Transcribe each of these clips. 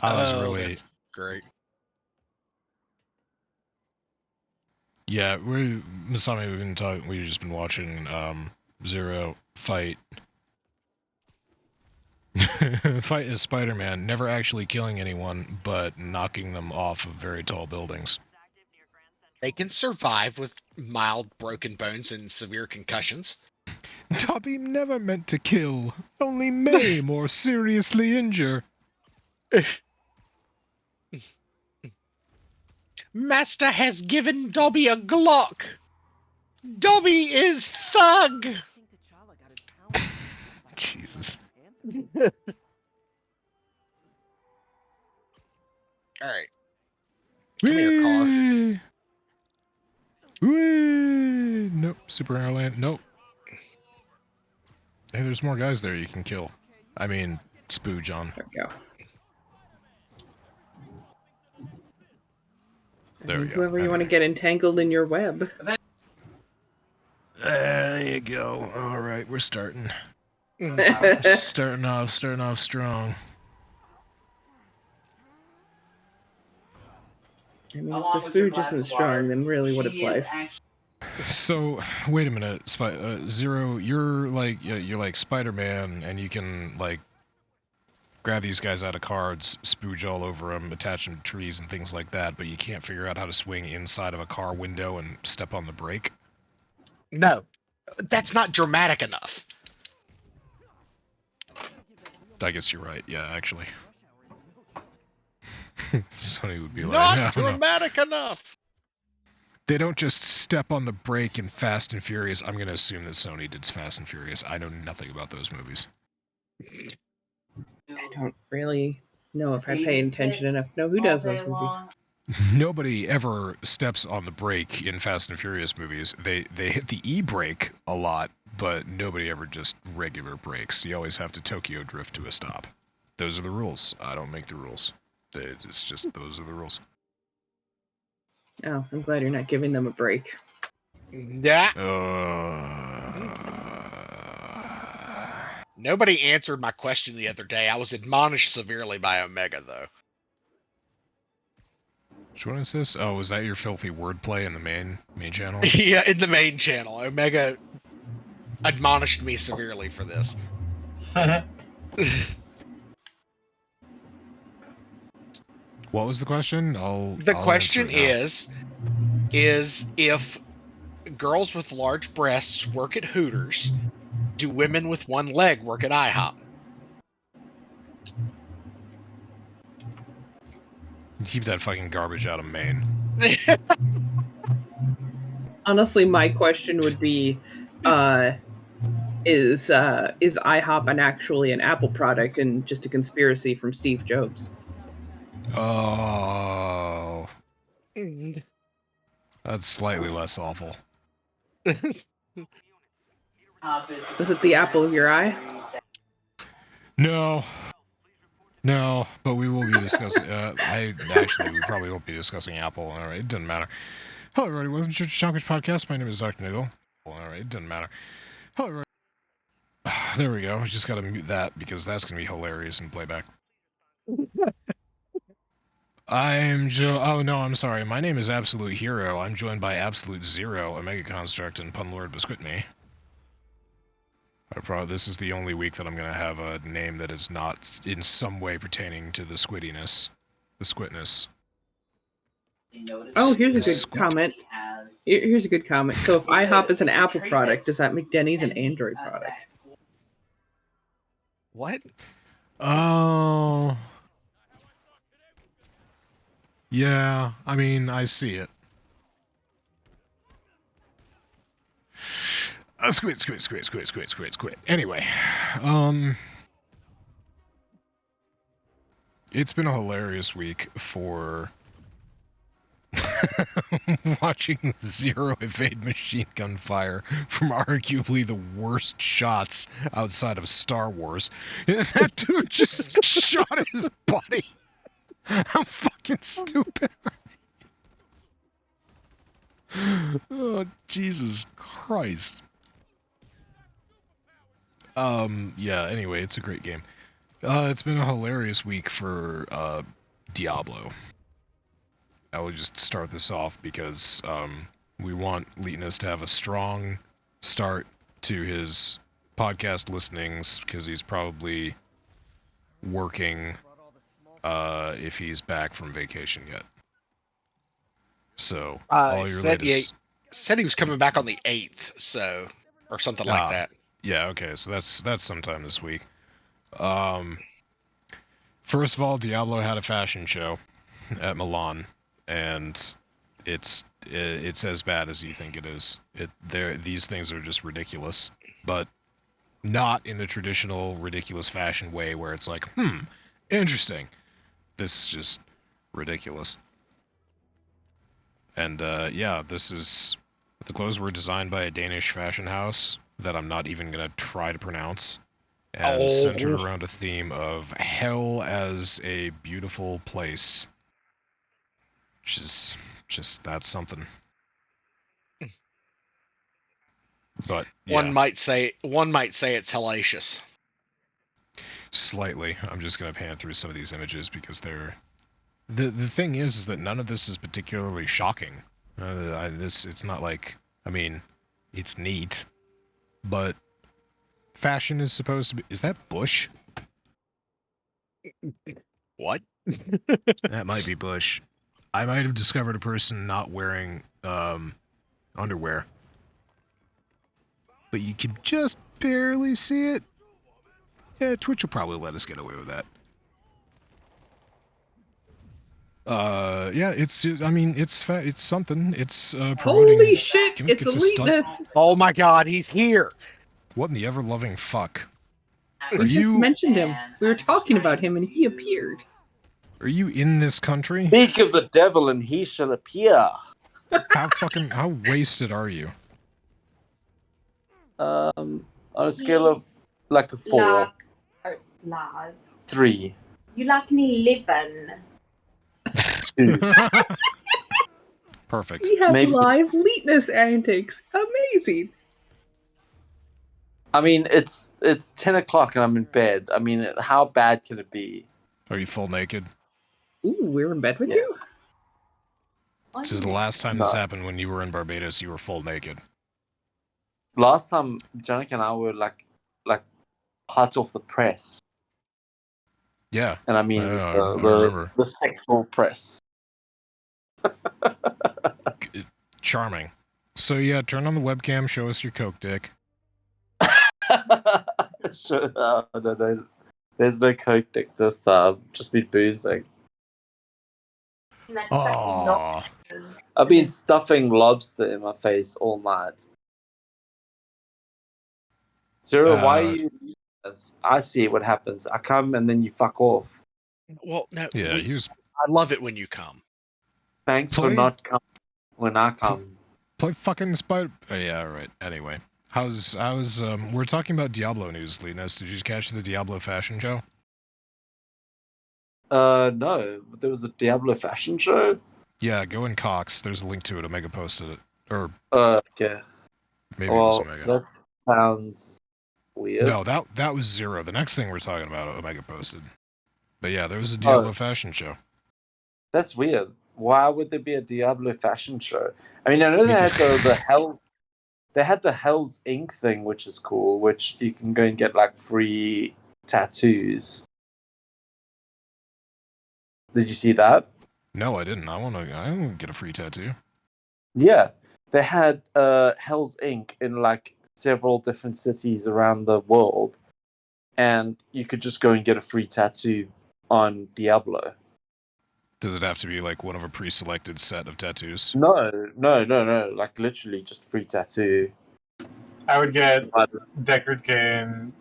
I was really... That's great. Yeah, Masami, we've just been watching Zero fight fight as Spider-Man, never actually killing anyone, but knocking them off of very tall buildings. They can survive with mild broken bones and severe concussions. Dobby never meant to kill, only maim or seriously injure. Master has given Dobby a Glock. Dobby is thug. Jesus. All right. Come here, car. Whee! Nope. Superhero land. Nope. Hey, there's more guys there you can kill. I mean, spooge on. There we go. There we go. Whoever you want to get entangled in your web. There you go. All right, we're starting. starting off strong. I mean, if the spooge isn't strong, then really what is life? So, wait a minute, Zero, you're like Spider-Man, and you can, like, grab these guys out of cards, spooge all over them, attach them to trees and things like that, but you can't figure out how to swing inside of a car window and step on the brake? No, that's not dramatic enough. I guess you're right, yeah, actually. Sony would be like, not dramatic enough. They don't just step on the brake in Fast and Furious. I'm going to assume that Sony did Fast and Furious. I know nothing about those movies. I don't really know if I pay attention enough. No, who does those movies? Nobody ever steps on the brake in Fast and Furious movies. They hit the E-brake a lot, but nobody ever just regular brakes. You always have to Tokyo drift to a stop. Those are the rules. I don't make the rules. It's just, those are the rules. Oh, I'm glad you're not giving them a break. Yeah. Nobody answered my question the other day. I was admonished severely by Omega, though. Which one is this? Oh, was that your filthy wordplay in the main channel? Yeah, in the main channel. Omega admonished me severely for this. What was the question? The question is if girls with large breasts work at Hooters, do women with one leg work at IHOP? Keep that fucking garbage out of Maine. Honestly, my question would be, is IHOP actually an Apple product and just a conspiracy from Steve Jobs? Oh. That's slightly less awful. Was it the apple of your eye? No. No, but we will be discussing... we probably won't be discussing Apple. All right, it doesn't matter. Hello, everybody. Welcome to Church of Chonkwij podcast. My name is DrNiggle. All right, it doesn't matter. Hello, everybody. There we go. We just got to mute that because that's going to be hilarious in playback. Oh, no, I'm sorry. My name is Absolute Hero. I'm joined by Absolute Zero, OmegaConstruct, and Punlord Biscuitme. This is the only week that I'm going to have a name that is not in some way pertaining to the squittiness. The squitness. Oh, here's a good comment. Here's a good comment. So if IHOP is an Apple product, does that make Denny's an Android product? What? Oh... Yeah, I mean, I see it. Squid. Anyway, it's been a hilarious week for watching Zero evade machine gun fire from arguably the worst shots outside of Star Wars. That dude just shot his buddy. How fucking stupid. Oh, Jesus Christ. Yeah, anyway, it's a great game. It's been a hilarious week for Diablo. I will just start this off because we want Leetness to have a strong start to his podcast listenings because he's probably working if he's back from vacation yet. So all your latest... said he was coming back on the 8th, so or something like that. Yeah, okay, so that's sometime this week. First of all, Diablo had a fashion show at Milan, and it's as bad as you think it is. These things are just ridiculous, but not in the traditional ridiculous fashion way where it's like, interesting. This is just ridiculous. And yeah, the clothes were designed by a Danish fashion house that I'm not even gonna try to pronounce, and centered around a theme of hell as a beautiful place. Which is just, that's something. But yeah. One might say it's hellacious. Slightly. I'm just gonna pan through some of these images because they're... The thing is that none of this is particularly shocking. It's not like... I mean, it's neat, but fashion is supposed to be... Is that Bush? What? That might be Bush. I might have discovered a person not wearing underwear. But you can just barely see it. Yeah, Twitch will probably let us get away with that. Yeah, it's something. It's promoting... Holy shit, it's Eliteness! Oh my god, he's here! What in the ever-loving fuck? We just mentioned him. We were talking about him and he appeared. Are you in this country? Speak of the devil and he shall appear. How wasted are you? On a scale of like a 4. 3. You like me 11. 2. Perfect. We have live Leetness antics. Amazing. I mean, it's 10 o'clock and I'm in bed. I mean, how bad can it be? Are you full naked? Ooh, we're in bed with you? This is the last time this happened. When you were in Barbados, you were full naked. Last time, Janik and I were like hot off the press. Yeah. And I mean, I remember. The sexual press. Charming. So yeah, turn on the webcam, show us your coke dick. Sure, no, there's no coke dick this time. Just been boozing. Aww. I've been stuffing lobster in my face all night. Zero, why are you... I see what happens. I come and then you fuck off. Well, no. Yeah, I love it when you come. Thanks for not coming when I come. Play fucking Spider... Oh, yeah, right. Anyway. How's we're talking about Diablo news, Leetness. Did you catch the Diablo fashion show? No. There was a Diablo fashion show? Yeah, go in Cox. There's a link to it. Omega posted it. Or... okay. Maybe it was Omega. That sounds weird. No, that was Zero. The next thing we're talking about, Omega posted. But yeah, there was a Diablo fashion show. That's weird. Why would there be a Diablo fashion show? I mean, I know they had the Hell... They had the Hell's Ink thing, which is cool, which you can go and get, like, free tattoos. Did you see that? No, I didn't. I want to get a free tattoo. Yeah. They had Hell's Ink in, like, several different cities around the world, and you could just go and get a free tattoo on Diablo. Does it have to be like one of a pre-selected set of tattoos? No. Like literally just free tattoo. I would get Deckard Cain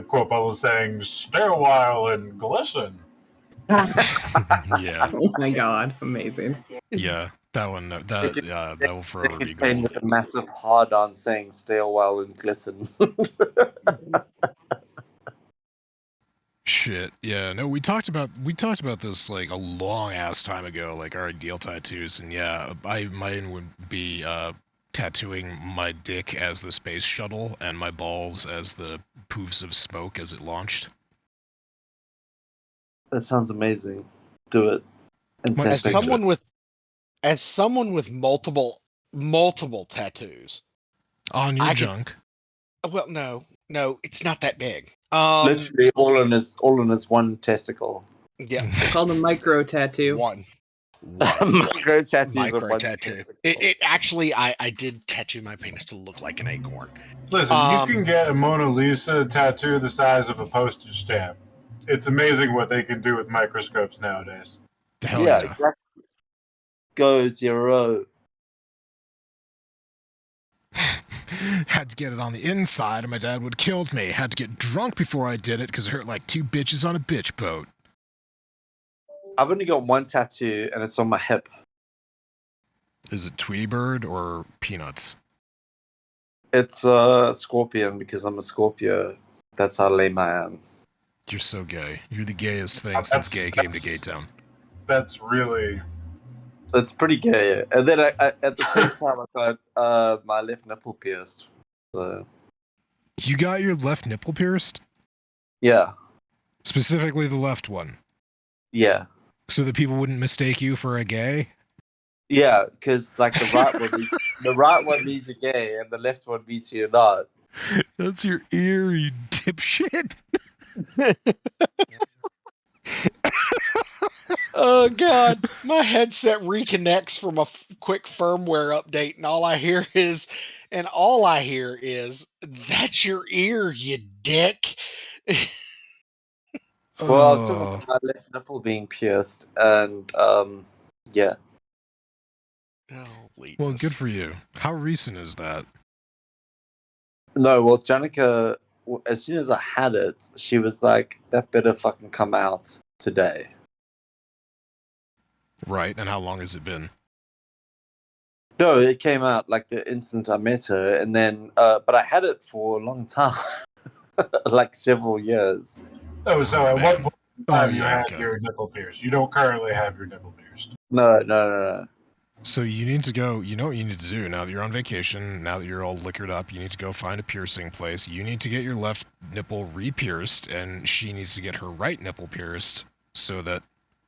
quote bubbles saying, "Stay a while and glisten." Yeah. Oh my god, amazing. Yeah, that one. That will forever be gold. With a massive hard-on saying, "Stay a while and glisten." Shit. Yeah. No, we talked about this like a long ass time ago, like our ideal tattoos, and yeah, mine would be tattooing my dick as the space shuttle and my balls as the poofs of smoke as it launched. That sounds amazing. Do it. And Might send As stage pictures. someone with multiple tattoos, On your I could. junk. Well, no, it's not that big. Literally all in his one testicle. Yeah, Called a micro tattoo. one. Micro tattoos on Micro one tattoo. testicle. It actually, I did tattoo my penis to look like an acorn. Listen, you can get a Mona Lisa tattoo the size of a postage stamp. It's amazing what they can do with microscopes nowadays. Hell yeah. Exactly. Go 0. Had to get it on the inside, or my dad would have killed me. Had to get drunk before I did it because it hurt like 2 bitches on a bitch boat. I've only got one tattoo, and it's on my hip. Is it Tweety Bird or Peanuts? It's Scorpion, because I'm a Scorpio. That's how lame I am. You're so gay. You're the gayest thing since gay came to Gay Town. That's really... That's pretty gay. And then I at the same time, I got my left nipple pierced. So You got your left nipple pierced? yeah, Specifically the left one. yeah, So that people wouldn't mistake you for a gay? yeah. Because like the right one means you're gay, and the left one means you're not. That's your ear, you dipshit. Oh God, my headset reconnects from a quick firmware update, and all I hear is, "That's your ear, you dick." Well, I was talking about my left nipple being pierced, and yeah. Oh, Well, good for you. How recent is that? No, well, Janica, as soon as I had it, she was like, "That better fucking come out today." Right, and how long has it been? No, it came out like the instant I met her, and then, but I had it for a long time, like several years. Oh, so at what point in time you had okay. your nipple pierced? You don't currently have your nipple pierced. No. So you need to go, you know what you need to do now that you're on vacation, now that you're all liquored up, you need to go find a piercing place. You need to get your left nipple re-pierced, and she needs to get her right nipple pierced so that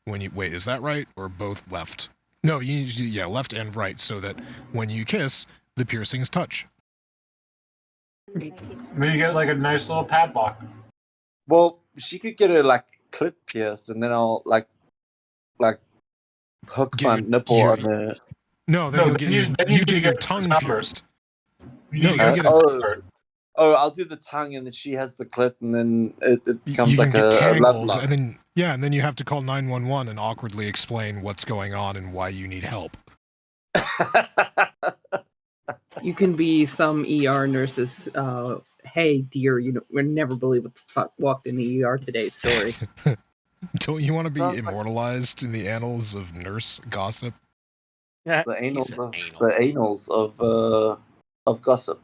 when you, wait, is that right? Or both left? No, you need to do, yeah, left and right so that when you kiss, the piercings touch. Then you get like a nice little padlock. Well, she could get her like clit pierced, and then I'll like hook Get my your- nipple your- on her. No, then No, you'll then get you- your, then you you need get to your get tongue numbers. pierced. You No, need to you get get it. Oh, I'll do the tongue, and then she has the clit, and then it becomes you like can get a love tangled, lock. and then yeah, and then you have to call 911 and awkwardly explain what's going on and why you need help. You can be some ER nurse's, hey, dear, would never believe what the fuck walked in the ER today story. Don't you want to be Sounds like- immortalized in the annals of nurse gossip? Yeah, the he anals said of anal. the anals of gossip.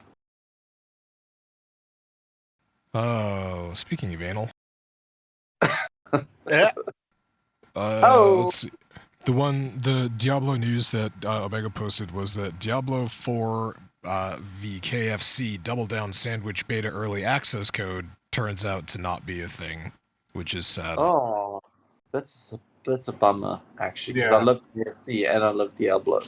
Oh, speaking of anal, Yeah. let's see. The Diablo news that Omega posted was that Diablo 4 v KFC Double Down Sandwich Beta Early Access Code turns out to not be a thing, which is sad. Oh, that's a bummer, actually, because Yeah. I love KFC and I love Diablo.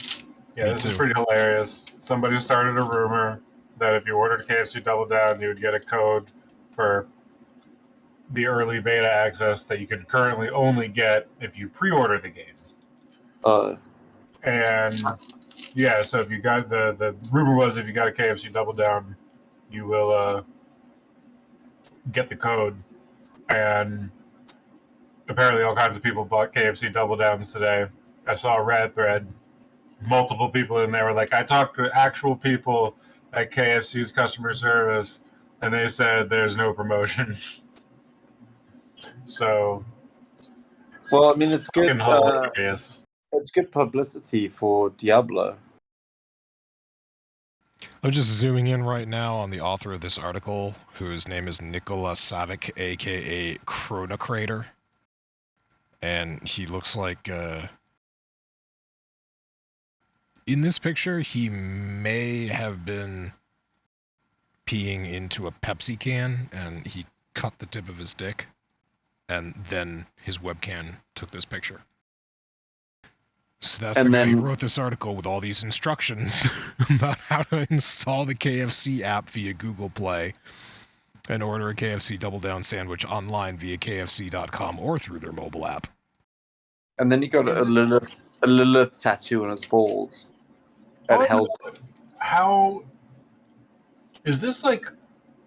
Yeah, Me this too. is pretty hilarious. Somebody started a rumor that if you ordered KFC Double Down, you would get a code for the early beta access that you can currently only get if you pre-order the game. And yeah, so if you got the rumor was if you got a KFC Double Down, you will get the code. And apparently all kinds of people bought KFC Double Downs today. I saw a Reddit thread. Multiple people in there were like, I talked to actual people at KFC's customer service, and they said there's no promotion. So, well, I mean, it's good. fucking hilarious. It's good publicity for Diablo. I'm just zooming in right now on the author of this article, whose name is Nikola Savic, aka Chronocrator. And he looks like, in this picture, he may have been peeing into a Pepsi can, and he cut the tip of his dick. and then his webcam took this picture. So that's And the guy who then- wrote this article with all these instructions about how to install the KFC app via Google Play and order a KFC Double Down sandwich online via KFC.com or through their mobile app. And then he got a Lilith tattoo on his balls. At Hell's. How is this like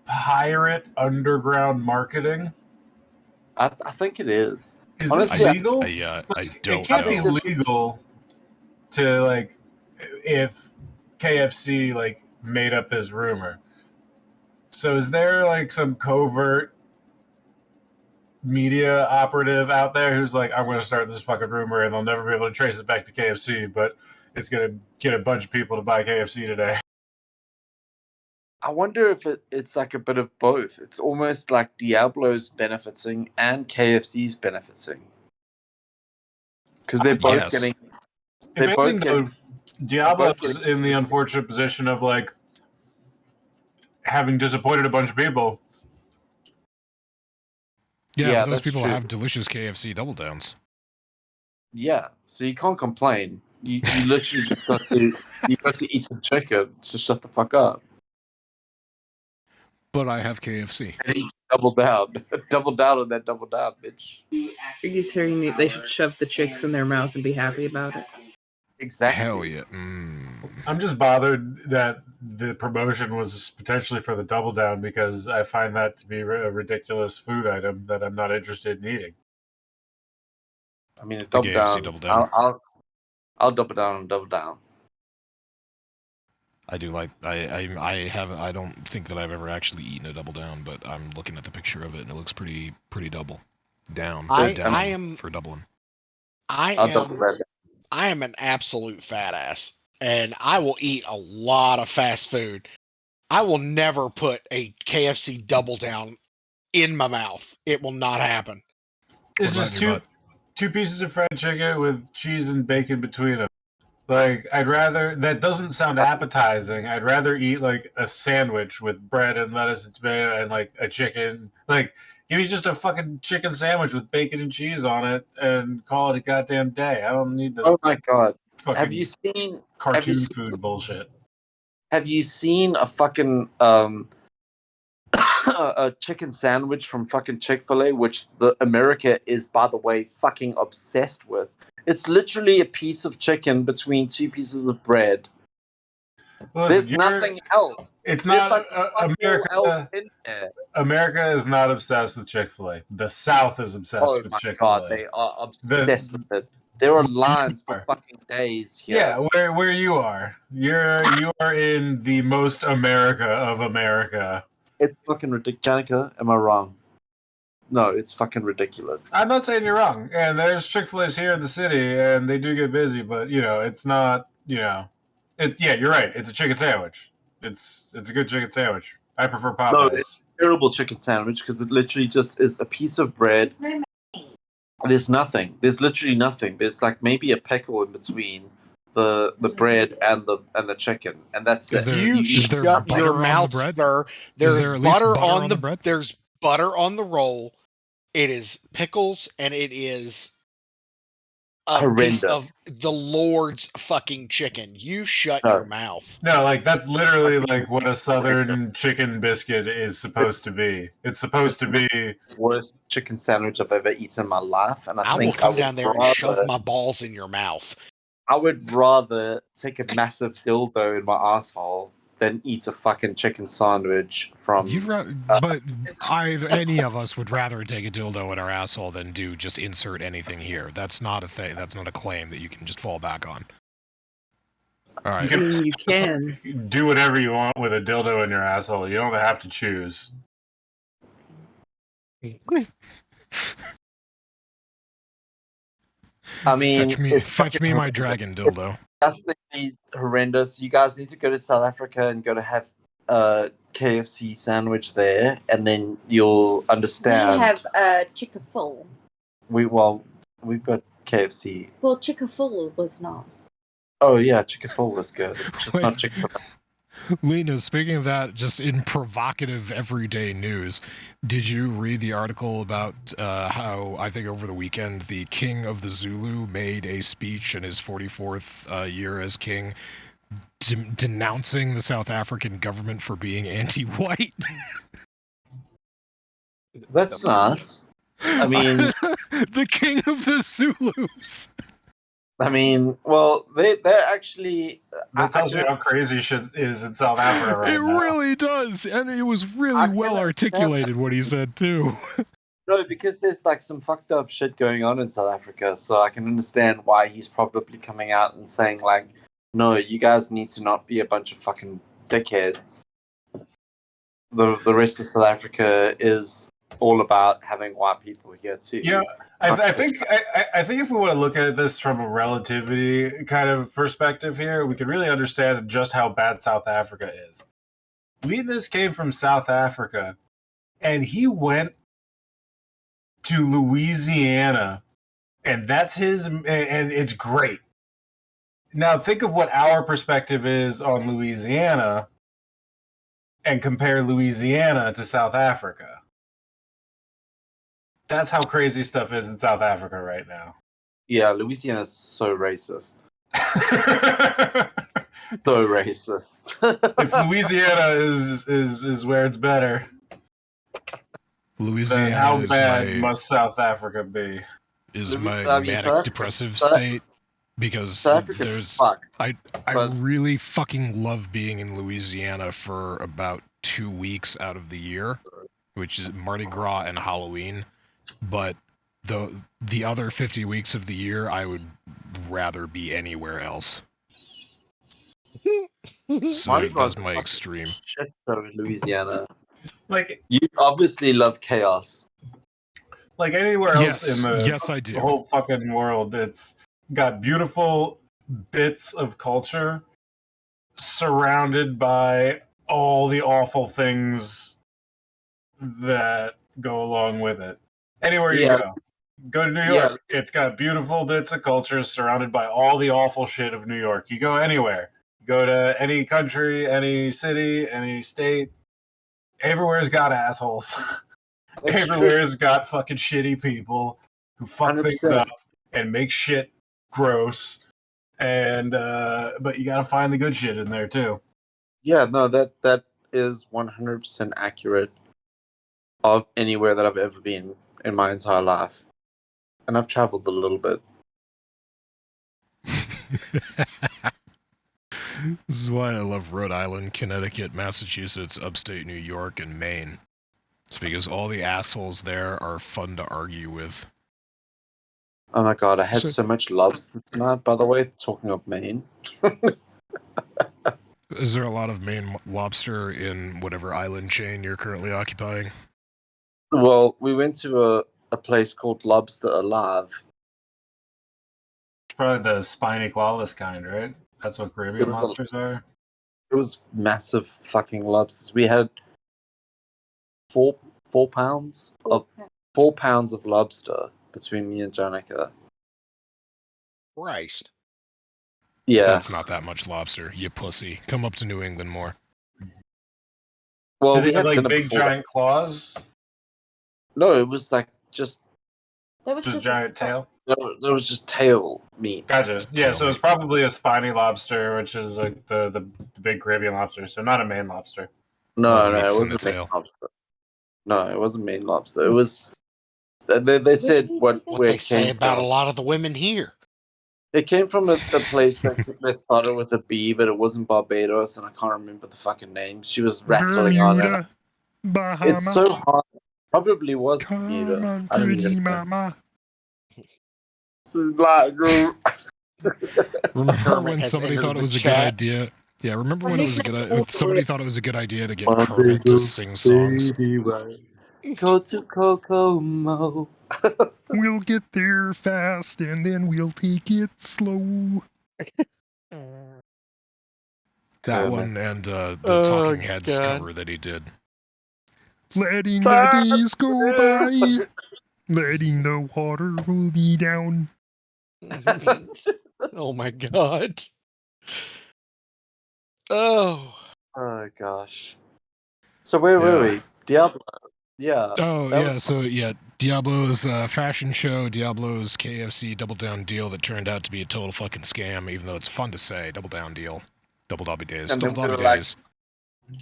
pirate underground marketing? I think it is. Is Honestly, this legal? I Like, don't it can't know. be legal to like if KFC like made up this rumor. So is there like some covert media operative out there who's like, I'm going to start this fucking rumor and they'll never be able to trace it back to KFC, but it's going to get a bunch of people to buy KFC today? I wonder if it's like a bit of both. It's almost like Diablo's benefiting and KFC's benefiting. Because they're both Yes. getting... If They're both anything, though, getting... Diablo's both getting- in the unfortunate position of like having disappointed a bunch of people. Yeah, Yeah, but those that's people true. have delicious KFC Double Downs. Yeah, so you can't complain. You literally just got to eat some chicken, so shut the fuck up. But I have KFC. And eat double down. Double down on that double down, bitch. Are you saying they should shove the chicks in their mouth and be happy about it? Exactly. Hell yeah. I'm just bothered that the promotion was potentially for the Double Down because I find that to be a ridiculous food item that I'm not interested in eating. I mean, a The double KFC down. double down. I'll double down on double down. I do like. I don't think that I've ever actually eaten a Double Down, but I'm looking at the picture of it and it looks pretty double down. I down am- for doubling. I'll double that. I am an absolute fat ass, and I will eat a lot of fast food. I will never put a KFC Double Down in my mouth. It will not happen. It's What about just your butt? two pieces of fried chicken with cheese and bacon between them. Like, I'd rather... That doesn't sound appetizing. I'd rather eat, like, a sandwich with bread and lettuce and tomato and, like, a chicken. Like, give me just a fucking chicken sandwich with bacon and cheese on it and call it a goddamn day. I don't need this Oh my god! fucking Have you seen cartoon seen- food bullshit. Have you seen a fucking a chicken sandwich from fucking Chick-fil-A, which the America is, by the way, fucking obsessed with? It's literally a piece of chicken between two pieces of bread. Well, There's listen, nothing else. It's There's not like fuck all America. else in there. America is not obsessed with Chick-fil-A. The South is obsessed Oh with my Chick-fil-A. god, they are obsessed with it. There are lines for fucking days here. Yeah, where you are. You are in the most America of America. It's fucking ridiculous. Janica, am I wrong? No, it's fucking ridiculous. I'm not saying you're wrong. And there's Chick-fil-A's here in the city, and they do get busy, but it's not. It's you're right. It's a chicken sandwich. It's a good chicken sandwich. I prefer Popeyes. No, it's a terrible chicken sandwich because it literally just is a piece of bread. There's nothing. There's literally nothing. There's like maybe a pickle in between the bread and the chicken, and that's Is it. there- You is there shut butter your on the mouth, bread? sir. There's there at least butter, butter on on the the bread? There's butter on the roll. It is pickles, and it is a piece of Horrendous. the Lord's fucking chicken. You shut No. your mouth. No, like that's literally like what a southern chicken biscuit is supposed to be. It's supposed to be Worst chicken sandwich I've ever eaten in my life, and I will think come would down there and shove my balls in your mouth. I would rather take a massive dildo in my asshole than eat a fucking chicken sandwich from. But any of us would rather take a dildo in our asshole than do just insert anything here. That's not a thing. That's not a claim that you can just fall back on. All right. You I mean, you can. do whatever you want with a dildo in your asshole. You don't have to choose. I mean, Fetch me my dragon dildo. That's horrendous. You guys need to go to South Africa and go to have a KFC sandwich there, and then you'll understand. We have Chick-fil-A. We've got KFC. Well, Chick-fil-A was nice. Oh yeah, Chick-fil-A was good. Just Wait. not Chick-fil-A. Lena, speaking of that, just in provocative everyday news, did you read the article about how, I think over the weekend, the king of the Zulu made a speech in his 44th year as king denouncing the South African government for being anti-white? That's nice. I mean, the king of the Zulus. well, they're actually. That tells you how crazy shit is in South Africa right It now. really does, and it was really I well cannot- articulated what he said too. No, because there's like some fucked up shit going on in South Africa, so I can understand why he's probably coming out and saying like, "No, you guys need to not be a bunch of fucking dickheads." The rest of South Africa is all about having white people here too. Yeah, I think if we want to look at this from a relativity kind of perspective here, we can really understand just how bad South Africa is. Linus came from South Africa, and he went to Louisiana, and that's his, and it's great. Now think of what our perspective is on Louisiana, and compare Louisiana to South Africa. That's how crazy stuff is in South Africa right now. Yeah, Louisiana's so racist. So racist. If Louisiana is where it's better, then Louisiana how is bad my must South Africa be? manic depressive state because South Africa's there's fucked. I but- really fucking love being in Louisiana for about 2 weeks out of the year, which is Mardi Gras and Halloween. But the other 50 weeks of the year, I would rather be anywhere else. So Mardi Gras that's my extreme. Shit show in Louisiana. Like You obviously love chaos. Anywhere else in the Yes, I do. whole fucking world, it's got beautiful bits of culture surrounded by all the awful things that go along with it. Anywhere you Yeah. go to New York, it's got beautiful bits of culture surrounded by all the awful shit of New York. You go anywhere, go to any country, any city, any state, everywhere's got assholes. That's Everywhere's got fucking shitty people who fuck 100%. things up and make shit gross. And but you gotta find the good shit in there too. Yeah, no, that is 100% accurate of anywhere that I've ever been in my entire life. And I've traveled a little bit. This is why I love Rhode Island, Connecticut, Massachusetts, upstate New York, and Maine. It's because all the assholes there are fun to argue with. Oh my god, I had So- so much lobster tonight, by the way, talking of Maine. Is there a lot of Maine lobster in whatever island chain you're currently occupying? Well, we went to a place called Lobster Alive. It's probably the spiny clawless kind, right? That's what Caribbean It was a- lobsters are. It was massive fucking lobsters. We had 4 pounds of 4 pounds of lobster between me and Janica. Christ. Yeah. That's not that much lobster, you pussy. Come up to New England more. Well, Do we they had have dinner big before giant claws? that. No, it was like just There was Just just giant tail? there was just tail meat. Gotcha. Yeah, Tail so it's meat. probably a spiny lobster, which is like the big Caribbean lobster, so not a Maine lobster. No, All the no, it meat's in wasn't the Maine tail. lobster. No, it wasn't Maine lobster. It was. They said piece what of What where they it say came about from. a lot of the women here. It came from a place that started with a B, but it wasn't Barbados, and I can't remember the fucking name. She was rattling on it. Bermuda, Bahama, It's so hard. Probably was come Bermuda. on, I don't pretty even know. mama. This is like, Remember Kermit when has somebody entered thought it the was a good chat. idea? Yeah, remember when it was a good All somebody thought it was a good idea to get One Kermit to sing songs? Go to Kokomo. We'll get there fast and then we'll take it slow. That one Kermit. and the Oh, Talking Heads God. cover that he did. Letting the days go by, letting the water roll me down. Oh my god. Oh. Oh gosh. So where were we? Diablo. Yeah. Oh that yeah, was so yeah, Diablo's fashion show, Diablo's KFC Double Down deal that turned out to be a total fucking scam, even though it's fun to say, Double Down deal. Double Dobby days. And then Double we Dobby were like- days.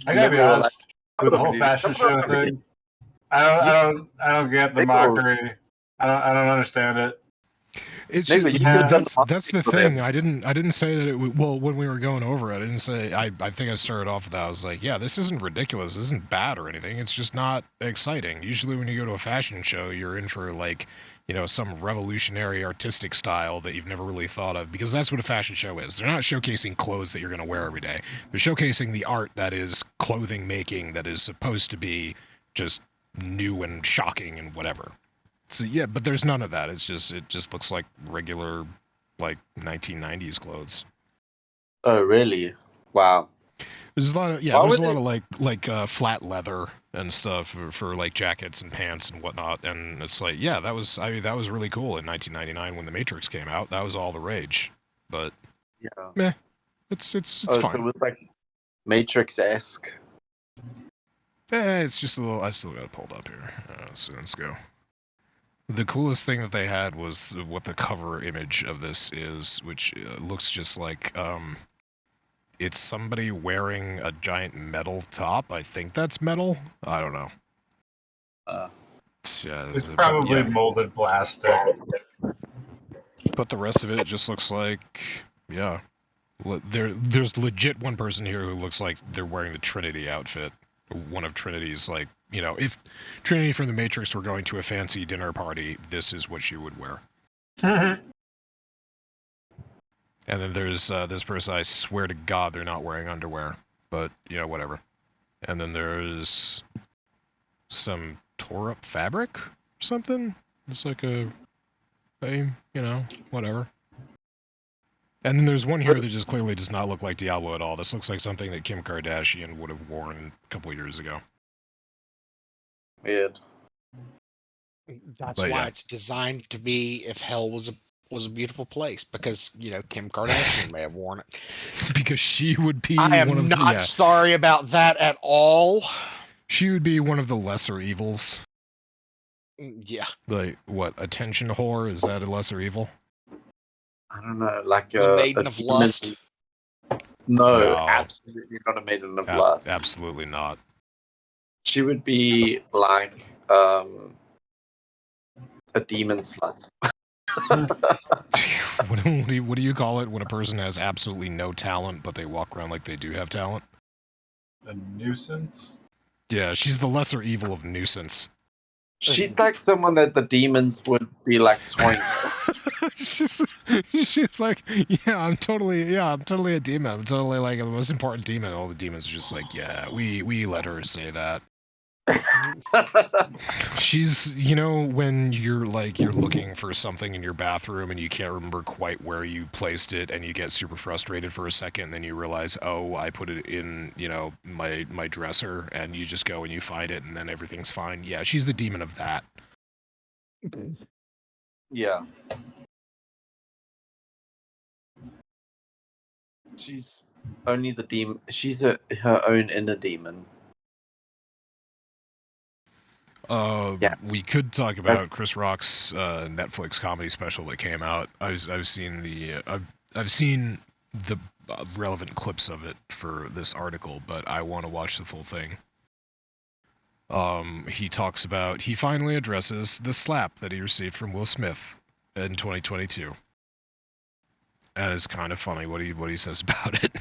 I gotta And be then we were honest with the whole fashion show thing. I don't get the Niggle. mockery. I don't understand it. It's Niggle, just, you could've done that's the for thing. them. I didn't say that it well when we were going over it. I didn't say I think I started off with that. I was like, yeah, this isn't ridiculous. This isn't bad or anything. It's just not exciting. Usually when you go to a fashion show, you're in for like, you know, some revolutionary artistic style that you've never really thought of, because that's what a fashion show is. They're not showcasing clothes that you're going to wear every day. They're showcasing the art that is clothing making that is supposed to be just new and shocking and whatever. So yeah, but there's none of that. It just looks like regular, like 1990s clothes. Oh really? Wow. There's a lot of Why there's a would lot of like flat leather and stuff for like jackets and pants and whatnot. And it's like, yeah, that was really cool in 1999 when The Matrix came out. That was all the rage. But Yeah. it's Oh, fine. so it was like Matrix-esque. It's just a little. I still got it pulled up here. So let's go. The coolest thing that they had was what the cover image of this is, which looks just like it's somebody wearing a giant metal top. I think that's metal. I don't know. Yeah, It's probably molded plastic. But the rest of it just looks like, yeah. There's legit one person here who looks like they're wearing the Trinity outfit. One of Trinity's, like, you know, if Trinity from the Matrix were going to a fancy dinner party, this is what she would wear. And then there's this person, I swear to God they're not wearing underwear, but, you know, whatever. And then there's some tore up fabric or something. It's like you know, whatever. And then there's one here that just clearly does not look like Diablo at all. This looks like something that Kim Kardashian would have worn a couple years ago. Weird. That's But why yeah. it's designed to be if hell was a beautiful place, because, you know, Kim Kardashian may have worn it. Because she would be I one am of not sorry about that at all. She would be one of the lesser evils. Yeah. Like, what, attention whore? Is that a lesser evil? I don't know, like The Maiden of demon- Lust. No, No. absolutely not a maiden of lust. Absolutely not. She would be like a demon slut. What do you call it when a person has absolutely no talent, but they walk around like they do have talent? A nuisance? Yeah, she's the lesser evil of nuisance. She's like someone that the demons would be like toying. she's like, yeah, I'm totally a demon. I'm totally like the most important demon. All the demons are just like, yeah, we let her say that. She's, you know, when you're looking for something in your bathroom and you can't remember quite where you placed it and you get super frustrated for a second, and then you realize, oh, I put it in, you know, my dresser, and you just go and you find it and then everything's fine. Yeah, she's the demon of that. Yeah. She's only the demon. She's her own inner demon. Yeah. We could talk about Chris Rock's Netflix comedy special that came out. I've seen the relevant clips of it for this article, but I want to watch the full thing. He finally addresses the slap that he received from Will Smith in 2022, and it's kind of funny what he says about it.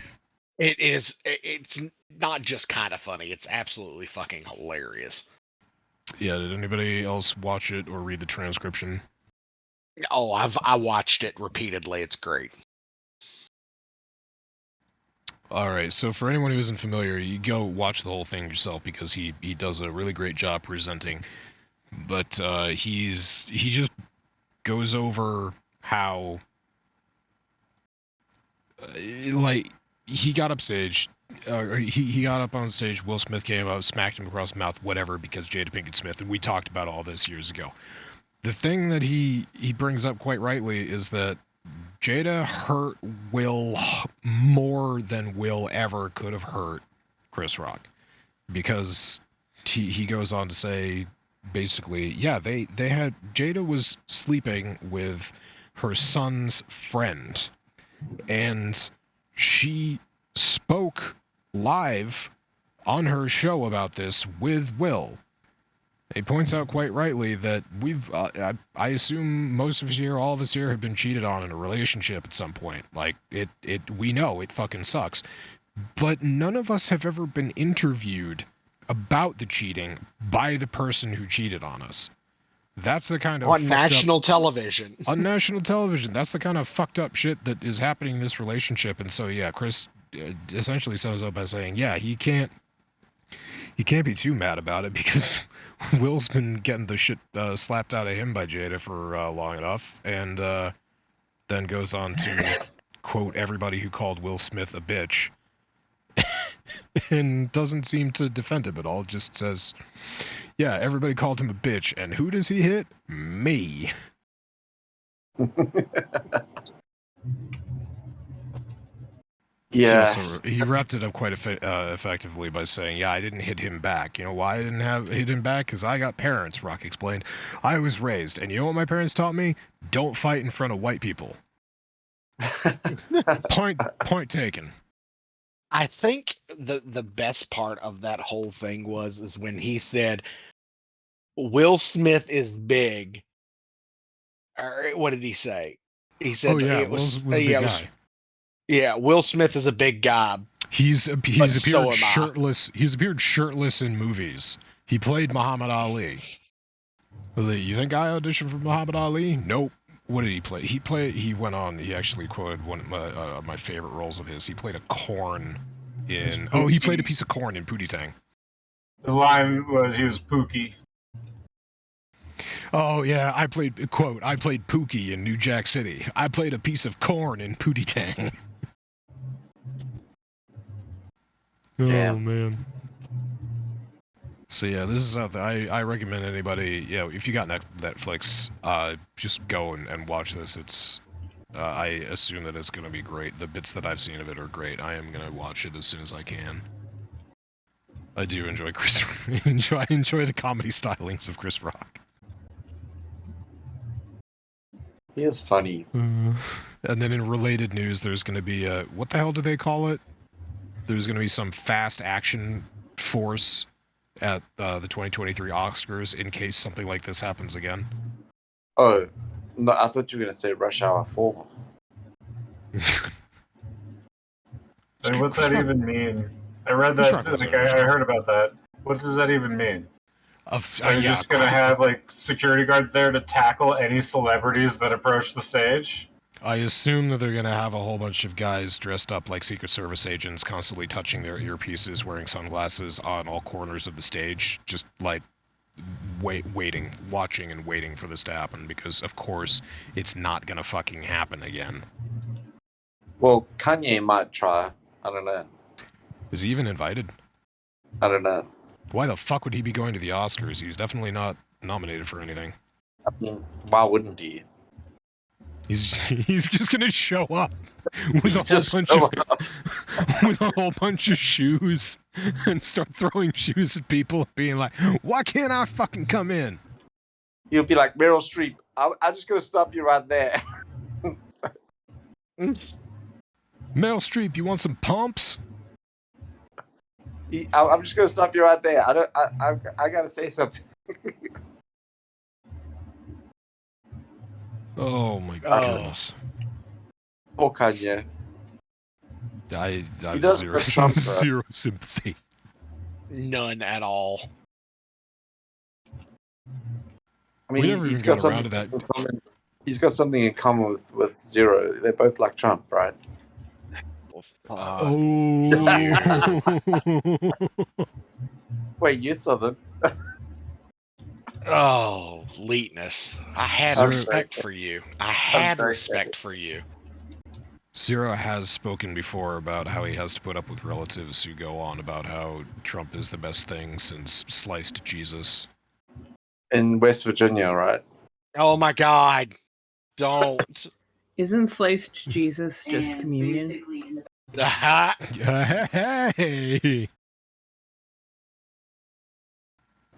It's not just kind of funny. It's absolutely fucking hilarious. Yeah, did anybody else watch it or read the transcription? Oh, I watched it repeatedly. It's great. All right, so for anyone who isn't familiar, you go watch the whole thing yourself, because he does a really great job presenting. But he just goes over how like he got up stage. He got up on stage. Will Smith came up, smacked him across the mouth, whatever, because Jada Pinkett Smith, and we talked about all this years ago. The thing that he brings up quite rightly is that Jada hurt Will more than Will ever could have hurt Chris Rock, because he goes on to say, basically, yeah, they had, Jada was sleeping with her son's friend, and she spoke live on her show about this with Will. He points out quite rightly that we've, I assume most of us here, all of us here, have been cheated on in a relationship at some point. Like, we know it fucking sucks. But none of us have ever been interviewed about the cheating by the person who cheated on us. That's the kind of on national television. On national television. That's the kind of fucked up shit that is happening in this relationship. And so, yeah, Chris essentially sums up by saying, yeah, he can't be too mad about it because Will's been getting the shit slapped out of him by Jada for long enough, and then goes on to quote everybody who called Will Smith a bitch, and doesn't seem to defend him at all. Just says, yeah, everybody called him a bitch, and who does he hit? Me. Yeah. So he wrapped it up quite effectively by saying, yeah, I didn't hit him back. You know why I didn't hit him back? Because I got parents, Rock explained. I was raised, and you know what my parents taught me? Don't fight in front of white people. Point taken. I think the best part of that whole thing is when he said, Will Smith is big. Or what did he say? He said, oh, yeah, was a big guy. Yeah, Will Smith is a big guy. He's appeared so shirtless. He's appeared shirtless in movies. He played Muhammad Ali. You think I auditioned for Muhammad Ali? Nope. What did he play? He went on. He actually quoted one of my favorite roles of his. He played a corn in. Oh, he played a piece of corn in Pootie Tang. The line was he was Pookie. Oh yeah, I played Pookie in New Jack City. I played a piece of corn in Pootie Tang. Damn. Oh man. So yeah, this is out there. I recommend anybody, if you got Netflix, just go and watch this. It's I assume that it's going to be great. The bits that I've seen of it are great. I am going to watch it as soon as I can. I do enjoy enjoy the comedy stylings of Chris Rock. He is funny. And then in related news, there's going to be what the hell do they call it? There's going to be some fast action force at the 2023 Oscars in case something like this happens again. Oh, no, I thought you were going to say Rush Hour 4. I mean, what's that even mean? I read that, I heard about that. What does that even mean? Are you just going to have, security guards there to tackle any celebrities that approach the stage? I assume that they're going to have a whole bunch of guys dressed up like Secret Service agents, constantly touching their earpieces, wearing sunglasses on all corners of the stage, just, watching and waiting for this to happen, because, of course, it's not going to fucking happen again. Well, Kanye might try. I don't know. Is he even invited? I don't know. Why the fuck would he be going to the Oscars? He's definitely not nominated for anything. I mean, why wouldn't he? He's just gonna show up with a whole bunch of shoes and start throwing shoes at people, being like, "Why can't I fucking come in?" He'll be like, Meryl Streep, I'm just gonna stop you right there. Meryl Streep, you want some pumps? I'm just gonna stop you right there. I gotta say something. Oh my goodness. Poor Kanye. I have zero sympathy. None at all. I mean, he's got something in common. He's got something in common with Zero. They're both like Trump, right? Wait, you saw them? Oh, Leetness. I had respect for you. I had respect for you. Zero has spoken before about how he has to put up with relatives who go on about how Trump is the best thing since sliced Jesus. In West Virginia, right? Oh my God. Don't. Isn't sliced Jesus just communion? Hey!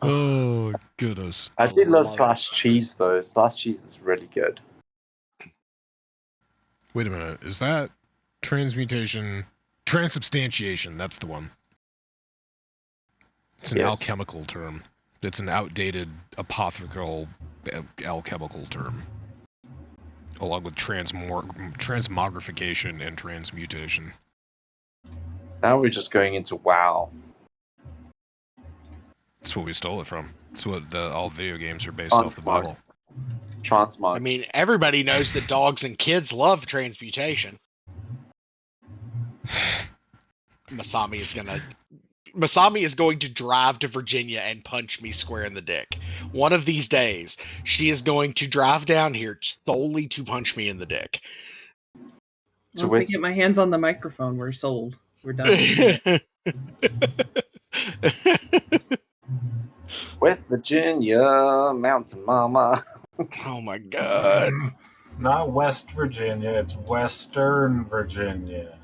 Oh, goodness. I do love love sliced cheese though. Sliced cheese is really good. Wait a minute. Is that transmutation? Transubstantiation. That's the one. It's an Yes. alchemical term. It's an outdated apothetical alchemical term. Along with transmogrification and transmutation. Now we're just going into WoW. That's what we stole it from. That's what all video games are based off the Bible. Transmogs. I mean, everybody knows that dogs and kids love transmutation. Masami is going to drive to Virginia and punch me square in the dick. One of these days, she is going to drive down here solely to punch me in the dick. So Once I get my hands on the microphone, we're sold. We're done. West Virginia, Mountain Mama. Oh my god. It's not West Virginia, it's Western Virginia.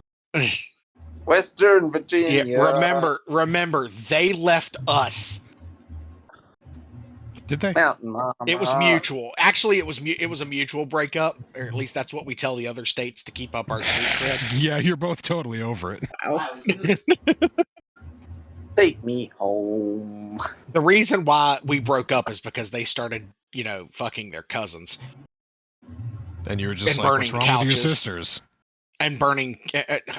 Western Virginia. Yeah, remember, they left us. Did they? Mountain Mama. It was mutual. Actually, it was a mutual breakup, or at least that's what we tell the other states to keep up our street cred. Yeah, you're both totally over it. Wow. Take me home. The reason why we broke up is because they started, fucking their cousins And you were just And like, what's burning wrong with your couches. sisters? and burning.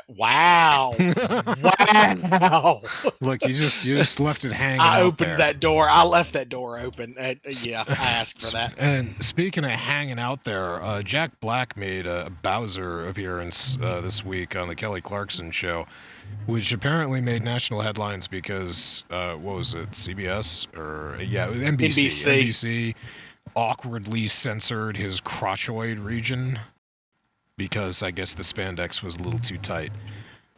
Wow. Wow. Look, you just left it hanging I out opened there. that door. I left that door open. Yeah, I asked for that. And speaking of hanging out there, Jack Black made a Bowser appearance this week on the Kelly Clarkson show, which apparently made national headlines because, what was it, CBS? It was NBC. NBC awkwardly censored his crotchoid region because I guess the spandex was a little too tight.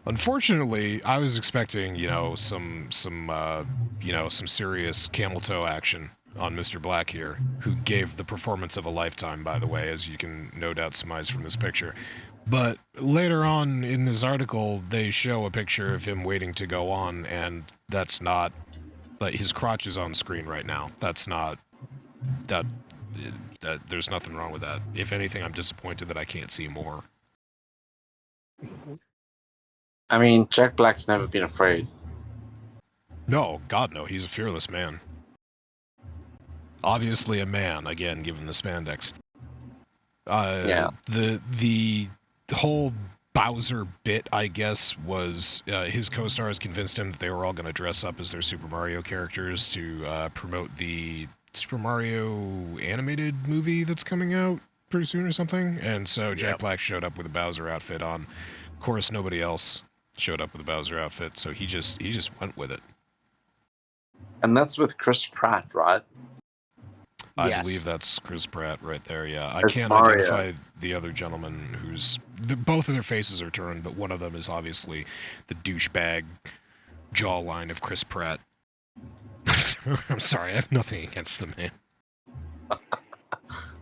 Unfortunately, I was expecting, some serious camel toe action on Mr. Black here, who gave the performance of a lifetime, by the way, as you can no doubt surmise from this picture. But later on in this article, they show a picture of him waiting to go on, and that's not, like, his crotch is on screen right now. That's not, that there's nothing wrong with that. If anything, I'm disappointed that I can't see more. I mean, Jack Black's never been afraid. No, God no, he's a fearless man. Obviously a man, again, given the spandex. Yeah. The whole Bowser bit, I guess, was his co-stars convinced him that they were all going to dress up as their Super Mario characters to promote the Super Mario animated movie that's coming out pretty soon or something. And so Jack Black showed up with a Bowser outfit on. Of course, nobody else showed up with a Bowser outfit, so he just went with it. And that's with Chris Pratt, right? I believe that's Chris Pratt right there, yeah. I As can't Mario. identify the other gentleman who's... both of their faces are turned, but one of them is obviously the douchebag jawline of Chris Pratt. I'm sorry, I have nothing against the man.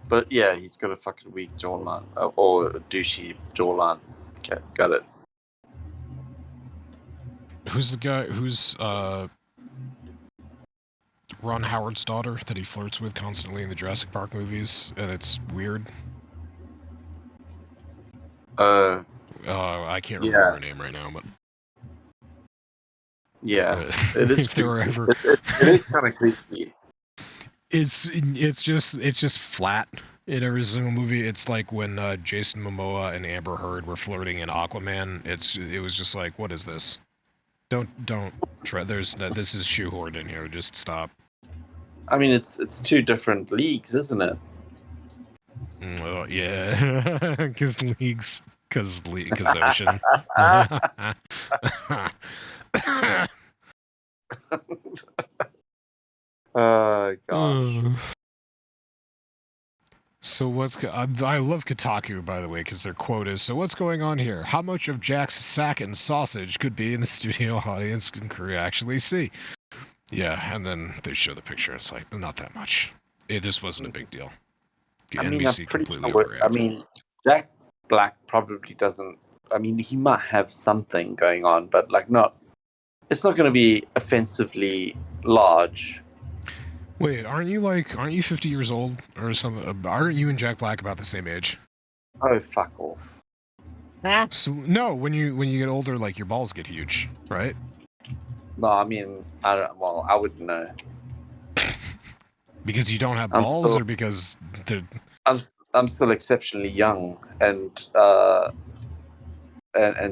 But yeah, he's got a fucking weak jawline. Or a douchey jawline. Okay, got it. Who's the guy who's Ron Howard's daughter that he flirts with constantly in the Jurassic Park movies, and it's weird? I can't remember her name right now, but... Yeah, it is if there were ever... it is kind of creepy. It's just flat in every single movie. It's like when Jason Momoa and Amber Heard were flirting in Aquaman. It was just like, what is this? Don't try. This is shoehorned in here. Just stop. I mean, it's two different leagues, isn't it? Oh, yeah, because ocean. Gosh. So I love Kotaku, by the way, because their quote is, so what's going on here? How much of Jack's sack and sausage could be in the studio audience can crew actually see? Yeah, and then they show the picture. It's like, not that much. This wasn't a big deal. NBC completely overreacted. I mean, Jack Black probably doesn't... I mean, he might have something going on, but like not... It's not going to be offensively large. Wait, aren't you 50 years old or something? Aren't you and Jack Black about the same age? Oh, fuck off. So, no, when you get older, like your balls get huge, right? No, I mean, I don't. Well, I wouldn't know. Because you don't have I'm balls, still- or because they're... I'm still exceptionally young and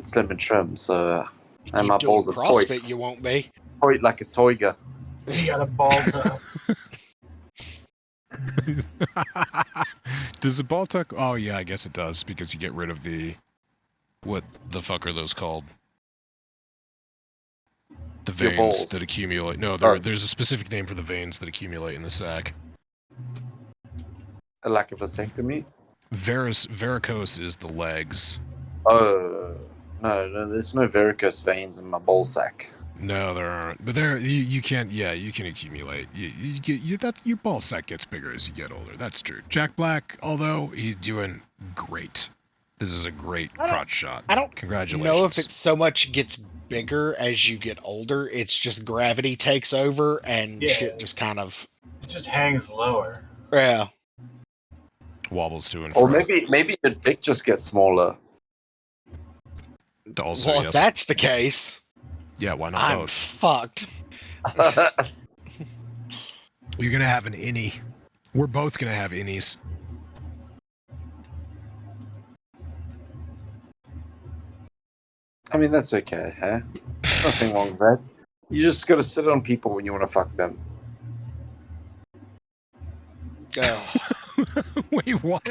slim and trim. So, and Keep my doing balls are CrossFit, toy, you won't be. like a toiga. He got a ball to. Does the ball tuck? Oh yeah, I guess it does because you get rid of the... What the fuck are those called? The Your veins balls. that accumulate. No, Oh. there's a specific name for the veins that accumulate in the sac. Like a vasectomy. Varicose is the legs. Oh no, there's no varicose veins in my ball sack. No, there aren't. But you can't. Yeah, you can accumulate. Your ball sack gets bigger as you get older. That's true. Jack Black, although he's doing great. This is a great crotch shot. I don't Congratulations. know if it so much gets bigger as you get older. It's just gravity takes over and Yeah. shit just kind of It just hangs lower. yeah. wobbles to and fro. Or maybe your dick just gets smaller. Also, Well, if yes. that's the case, Yeah, why not I'm both? fucked. You're gonna have an innie. We're both gonna have innies. I mean, that's okay, huh? Nothing wrong with that. You just gotta sit on people when you want to fuck them. Ugh. Wait, what?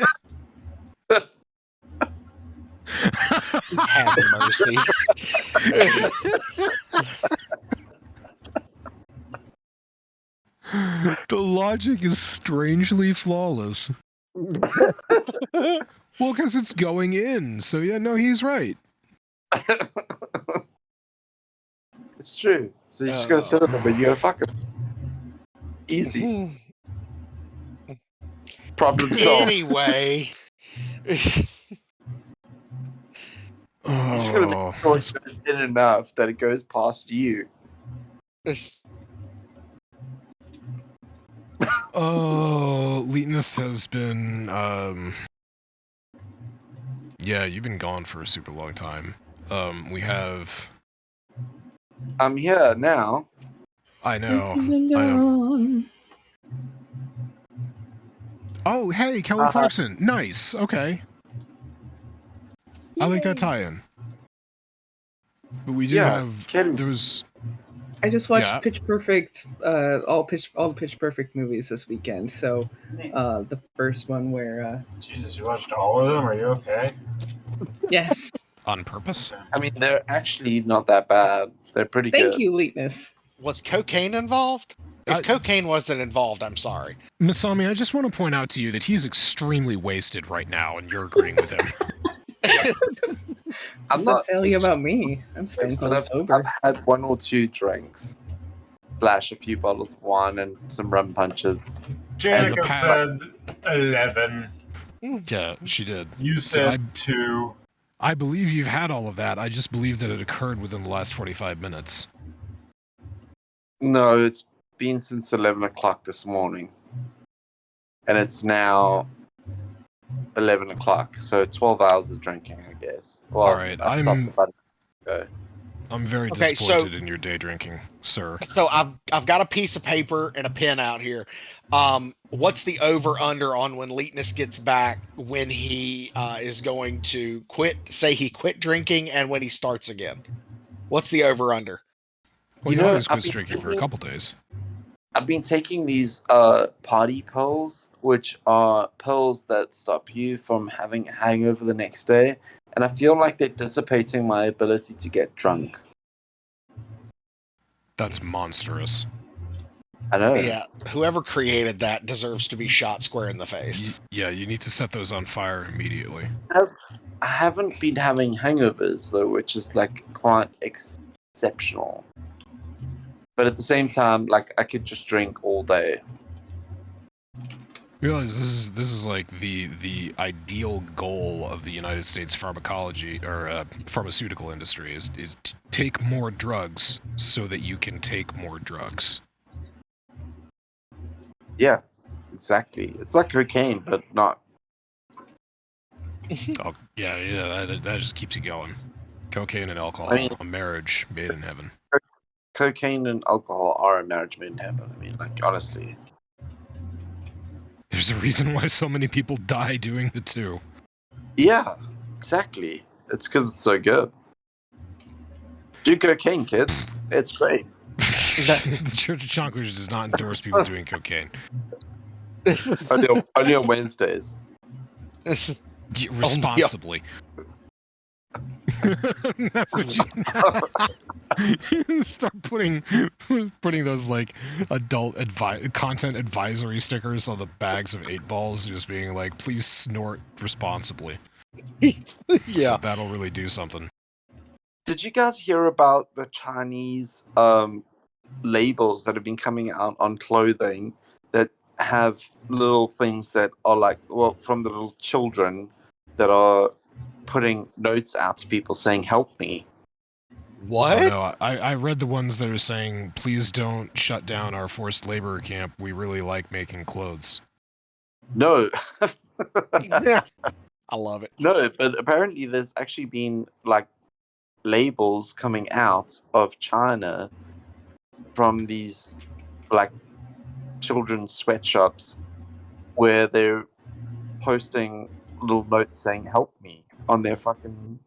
Have mercy. The logic is strangely flawless. Well, because it's going in. So yeah, no, he's right. It's true. So you just gotta sit on them, but you gotta fuck them. Easy. Problem solved. Anyway. You just gotta Oh, make sure it goes in enough that it goes past you. Leetness has been, yeah, you've been gone for a super long time. We have... I'm here now. I know. Oh, hey, Kelly Clarkson. Nice. Okay. I like that tie-in. But we do have... Kelly. There was... I just watched Yeah. Pitch Perfect, all the Pitch Perfect movies this weekend. So, the first one where, Jesus, you watched all of them? Are you okay? yes, On purpose? I mean, they're actually not that bad. They're pretty thank good. you, Leetness. Was cocaine involved? If cocaine wasn't involved, I'm sorry. Masami, I just want to point out to you that he's extremely wasted right now, and you're agreeing with him. I'm not telling you about me. I'm staying Listen, cold I've sober. had 1 or 2 drinks, / a few bottles of wine and some rum punches. Janica the said 11. Yeah, she did. You So said 2. I believe you've had all of that. I just believe that it occurred within the last 45 minutes. No, it's been since 11 o'clock this morning. And it's now 11 o'clock, so 12 hours of drinking, I guess. Well, All right, I stopped about a minute ago. I'm very Okay, disappointed in your day drinking, sir. So I've got a piece of paper and a pen out here. What's the over under on when Leetness gets back, when he is going to quit? Say he quit drinking and when he starts again. What's the over under? Well, You he know, always I've quits been drinking for a thinking- couple days. I've been taking these party pills, which are pills that stop you from having a hangover the next day, and I feel like they're dissipating my ability to get drunk. That's monstrous. I know. Yeah, whoever created that deserves to be shot square in the face. Yeah, you need to set those on fire immediately. I haven't been having hangovers though, which is like quite exceptional. But at the same time, like I could just drink all day. Realize this is like the ideal goal of the United States pharmacology or pharmaceutical industry is to take more drugs so that you can take more drugs. Yeah, exactly. It's like cocaine, but not. Oh, yeah, that just keeps you going. Cocaine and alcohol, I mean- a marriage made in heaven. Cocaine and alcohol are a marriage made in heaven. I mean, like, honestly. There's a reason why so many people die doing the two. Yeah, exactly. It's because it's so good. Do cocaine, kids. It's great. The Church of Chonkwij does not endorse people doing cocaine. Only on Wednesdays. Responsibly. That's what you start putting those like adult content advisory stickers on the bags of 8-balls, just being like, please snort responsibly. So Yeah. that'll really do something. Did you guys hear about the Chinese labels that have been coming out on clothing that have little things that are like, well, from the little children that are putting notes out to people saying, help me? What? Oh no, I read the ones that are saying, please don't shut down our forced labor camp. We really like making clothes. No. I love it. No, but apparently there's actually been like labels coming out of China from these like children's sweatshops where they're posting little notes saying help me on their fucking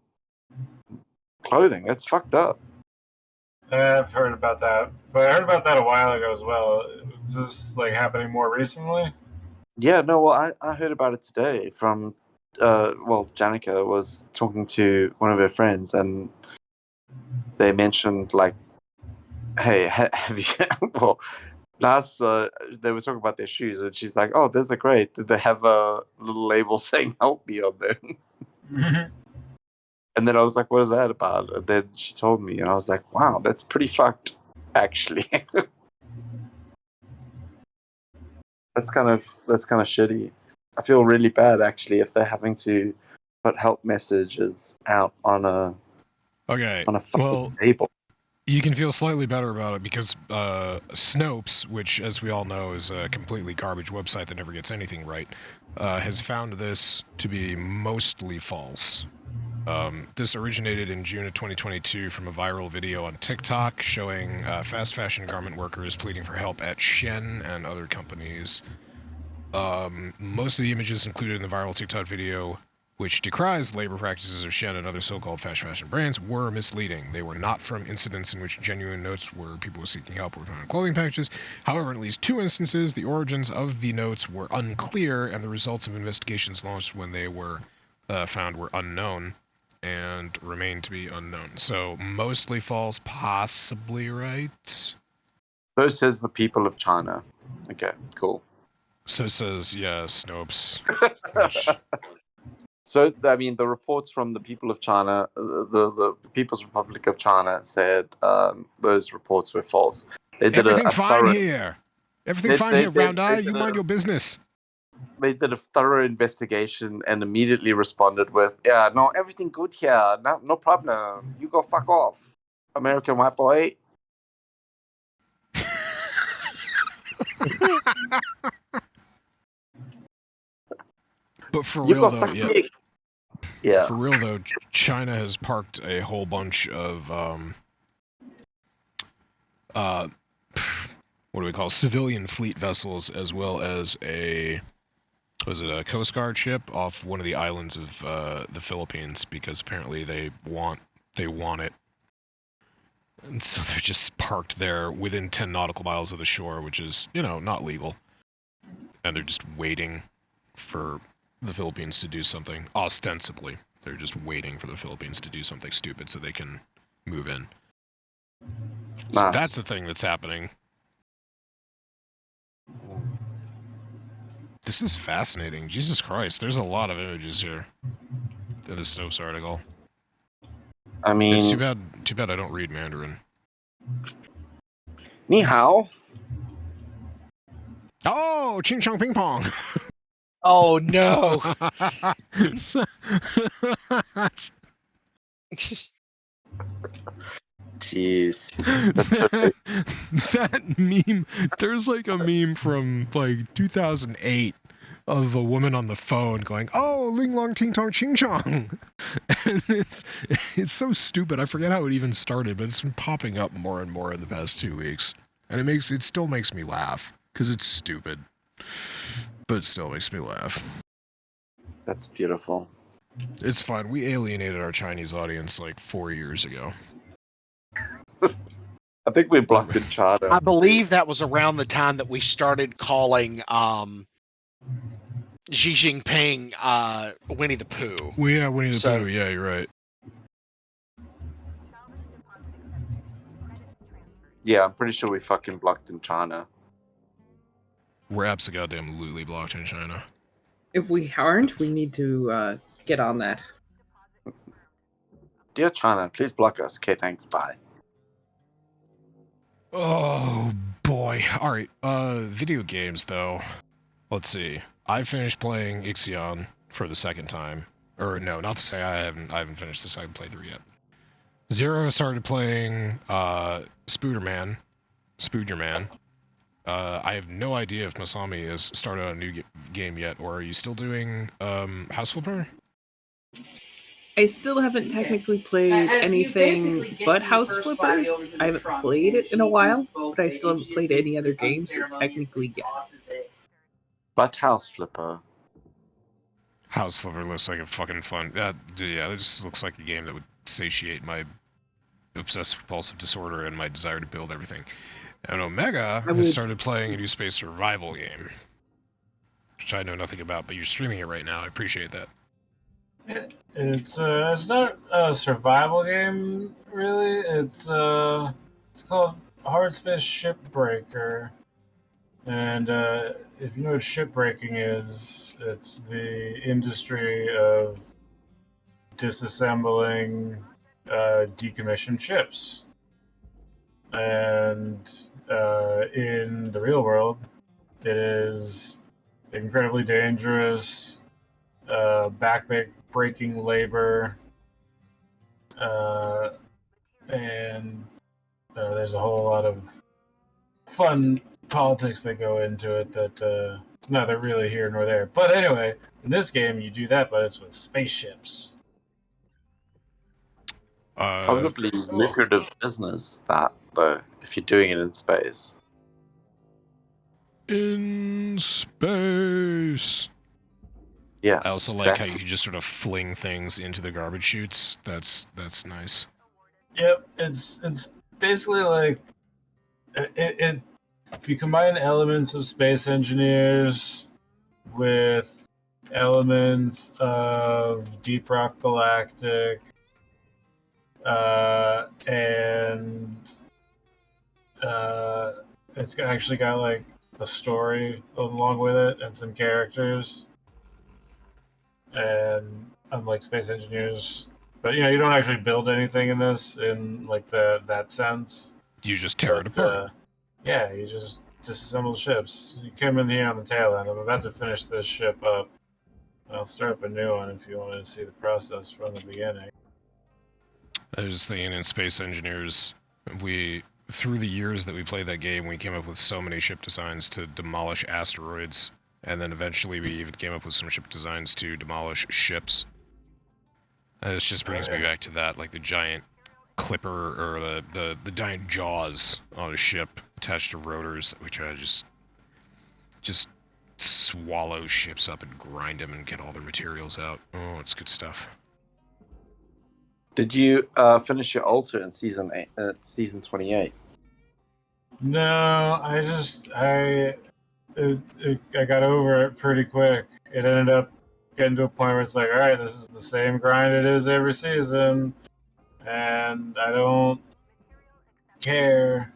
clothing. That's fucked up. I've heard about that, but I heard about that a while ago as well. Is this like happening more recently? Yeah, no, well, I heard about it today from, Janica was talking to one of her friends and they mentioned, like, hey, have you, well, last, they were talking about their shoes and she's like, oh, those are great. Did they have a little label saying help me on them? And then I was like, what is that about? And then she told me and I was like, wow, that's pretty fucked, actually. That's kind of shitty. I feel really bad actually if they're having to put help messages out on a Okay, fucking label. you can feel slightly better about it because Snopes, which, as we all know, is a completely garbage website that never gets anything right, has found this to be mostly false. This originated in June of 2022 from a viral video on TikTok showing fast fashion garment workers pleading for help at Shein and other companies. Most of the images included in the viral TikTok video, which decries labor practices of Shein and other so-called fast fashion brands, were misleading. They were not from incidents in which genuine notes where people were seeking help were found in clothing packages. However, in at least 2 instances, the origins of the notes were unclear, and the results of investigations launched when they were found were unknown and remain to be unknown. So, mostly false, possibly right. So says the people of China. Okay, cool. So says, yeah, Snopes. So, I mean, the reports from the people of China, the People's Republic of China said those reports were false. They did Everything a fine thorough, here. Everything They- fine they- here, they- Round they Eye. did You a- mind your business. they did a thorough investigation and immediately responded with, yeah, no, everything good here. No problem. You go fuck off, American white boy. But for You real go though, suck yeah. dick. Yeah. For real though, China has parked a whole bunch of what do we call civilian fleet vessels, as well as a Coast Guard ship off one of the islands of the Philippines, because apparently they want it, and so they're just parked there within 10 nautical miles of the shore, which is, you know, not legal, and they're just waiting for the Philippines to do something. Ostensibly, they're just waiting for the Philippines to do something stupid so they can move in. So Nice. that's the thing that's happening. This is fascinating. Jesus Christ, there's a lot of images here in the Snopes article. I mean, It's too bad I don't read Mandarin. Ni hao. Oh, ching chong ping pong. Oh no. Jeez. That meme, there's like a meme from like 2008 of a woman on the phone going, "Oh, ling long ting tong ching chong," and it's so stupid. I forget how it even started, but it's been popping up more and more in the past 2 weeks, and it still makes me laugh because it's stupid, but it still makes me laugh. That's beautiful. It's fine. We alienated our Chinese audience like 4 years ago. I think we blocked in China. I believe that was around the time that we started calling Xi Jinping Winnie the Pooh. Well, yeah, Winnie the So- Pooh. Yeah, you're right. Yeah, I'm pretty sure we fucking blocked in China. We're absolutely blocked in China. If we aren't, we need to get on that. Dear China, please block us. Okay, thanks. Bye. Oh boy. Alright, video games though. Let's see. I finished playing Ixion for the second time. Or no, not to say I haven't finished the second playthrough yet. Zero started playing Spooderman. I have no idea if Masami has started a new game yet, or are you still doing House Flipper? I still haven't technically played anything but House Flipper. I haven't played it in a while, but I still haven't played any other games, so technically, yes. But House Flipper. House Flipper looks like a fucking fun... yeah, it just looks like a game that would satiate my obsessive-compulsive disorder and my desire to build everything. And Omega has started playing a new space survival game, which I know nothing about, but you're streaming it right now. I appreciate that. It's not a survival game really. It's called Hard Space Shipbreaker, and if you know what shipbreaking is, it's the industry of disassembling decommissioned ships. And in the real world, it is incredibly dangerous, back-breaking labor, and there's a whole lot of fun politics that go into it that it's neither really here nor there. But anyway, in this game, you do that, but it's with spaceships. Probably lucrative business, that, though, if you're doing it in space. In space. Yeah. I also exactly. like how you can just sort of fling things into the garbage chutes. That's nice. Yep, it's basically like it. If you combine elements of Space Engineers with elements of Deep Rock Galactic, and it's actually got like a story along with it and some characters, and unlike Space Engineers, but you don't actually build anything in this in like that sense. You just tear it apart. Yeah, you just disassemble ships. You come in here on the tail end. I'm about to finish this ship up. I'll start up a new one if you want to see the process from the beginning. I was thinking in Space Engineers, through the years that we played that game, we came up with so many ship designs to demolish asteroids, and then eventually we even came up with some ship designs to demolish ships. And this just brings me back to that, like the giant clipper, or the giant jaws on a ship attached to rotors that we try to just swallow ships up and grind them and get all their materials out. Oh, it's good stuff. Did you finish your altar in season 28? No, I got over it pretty quick. It ended up getting to a point where it's like, all right, this is the same grind it is every season, and I don't care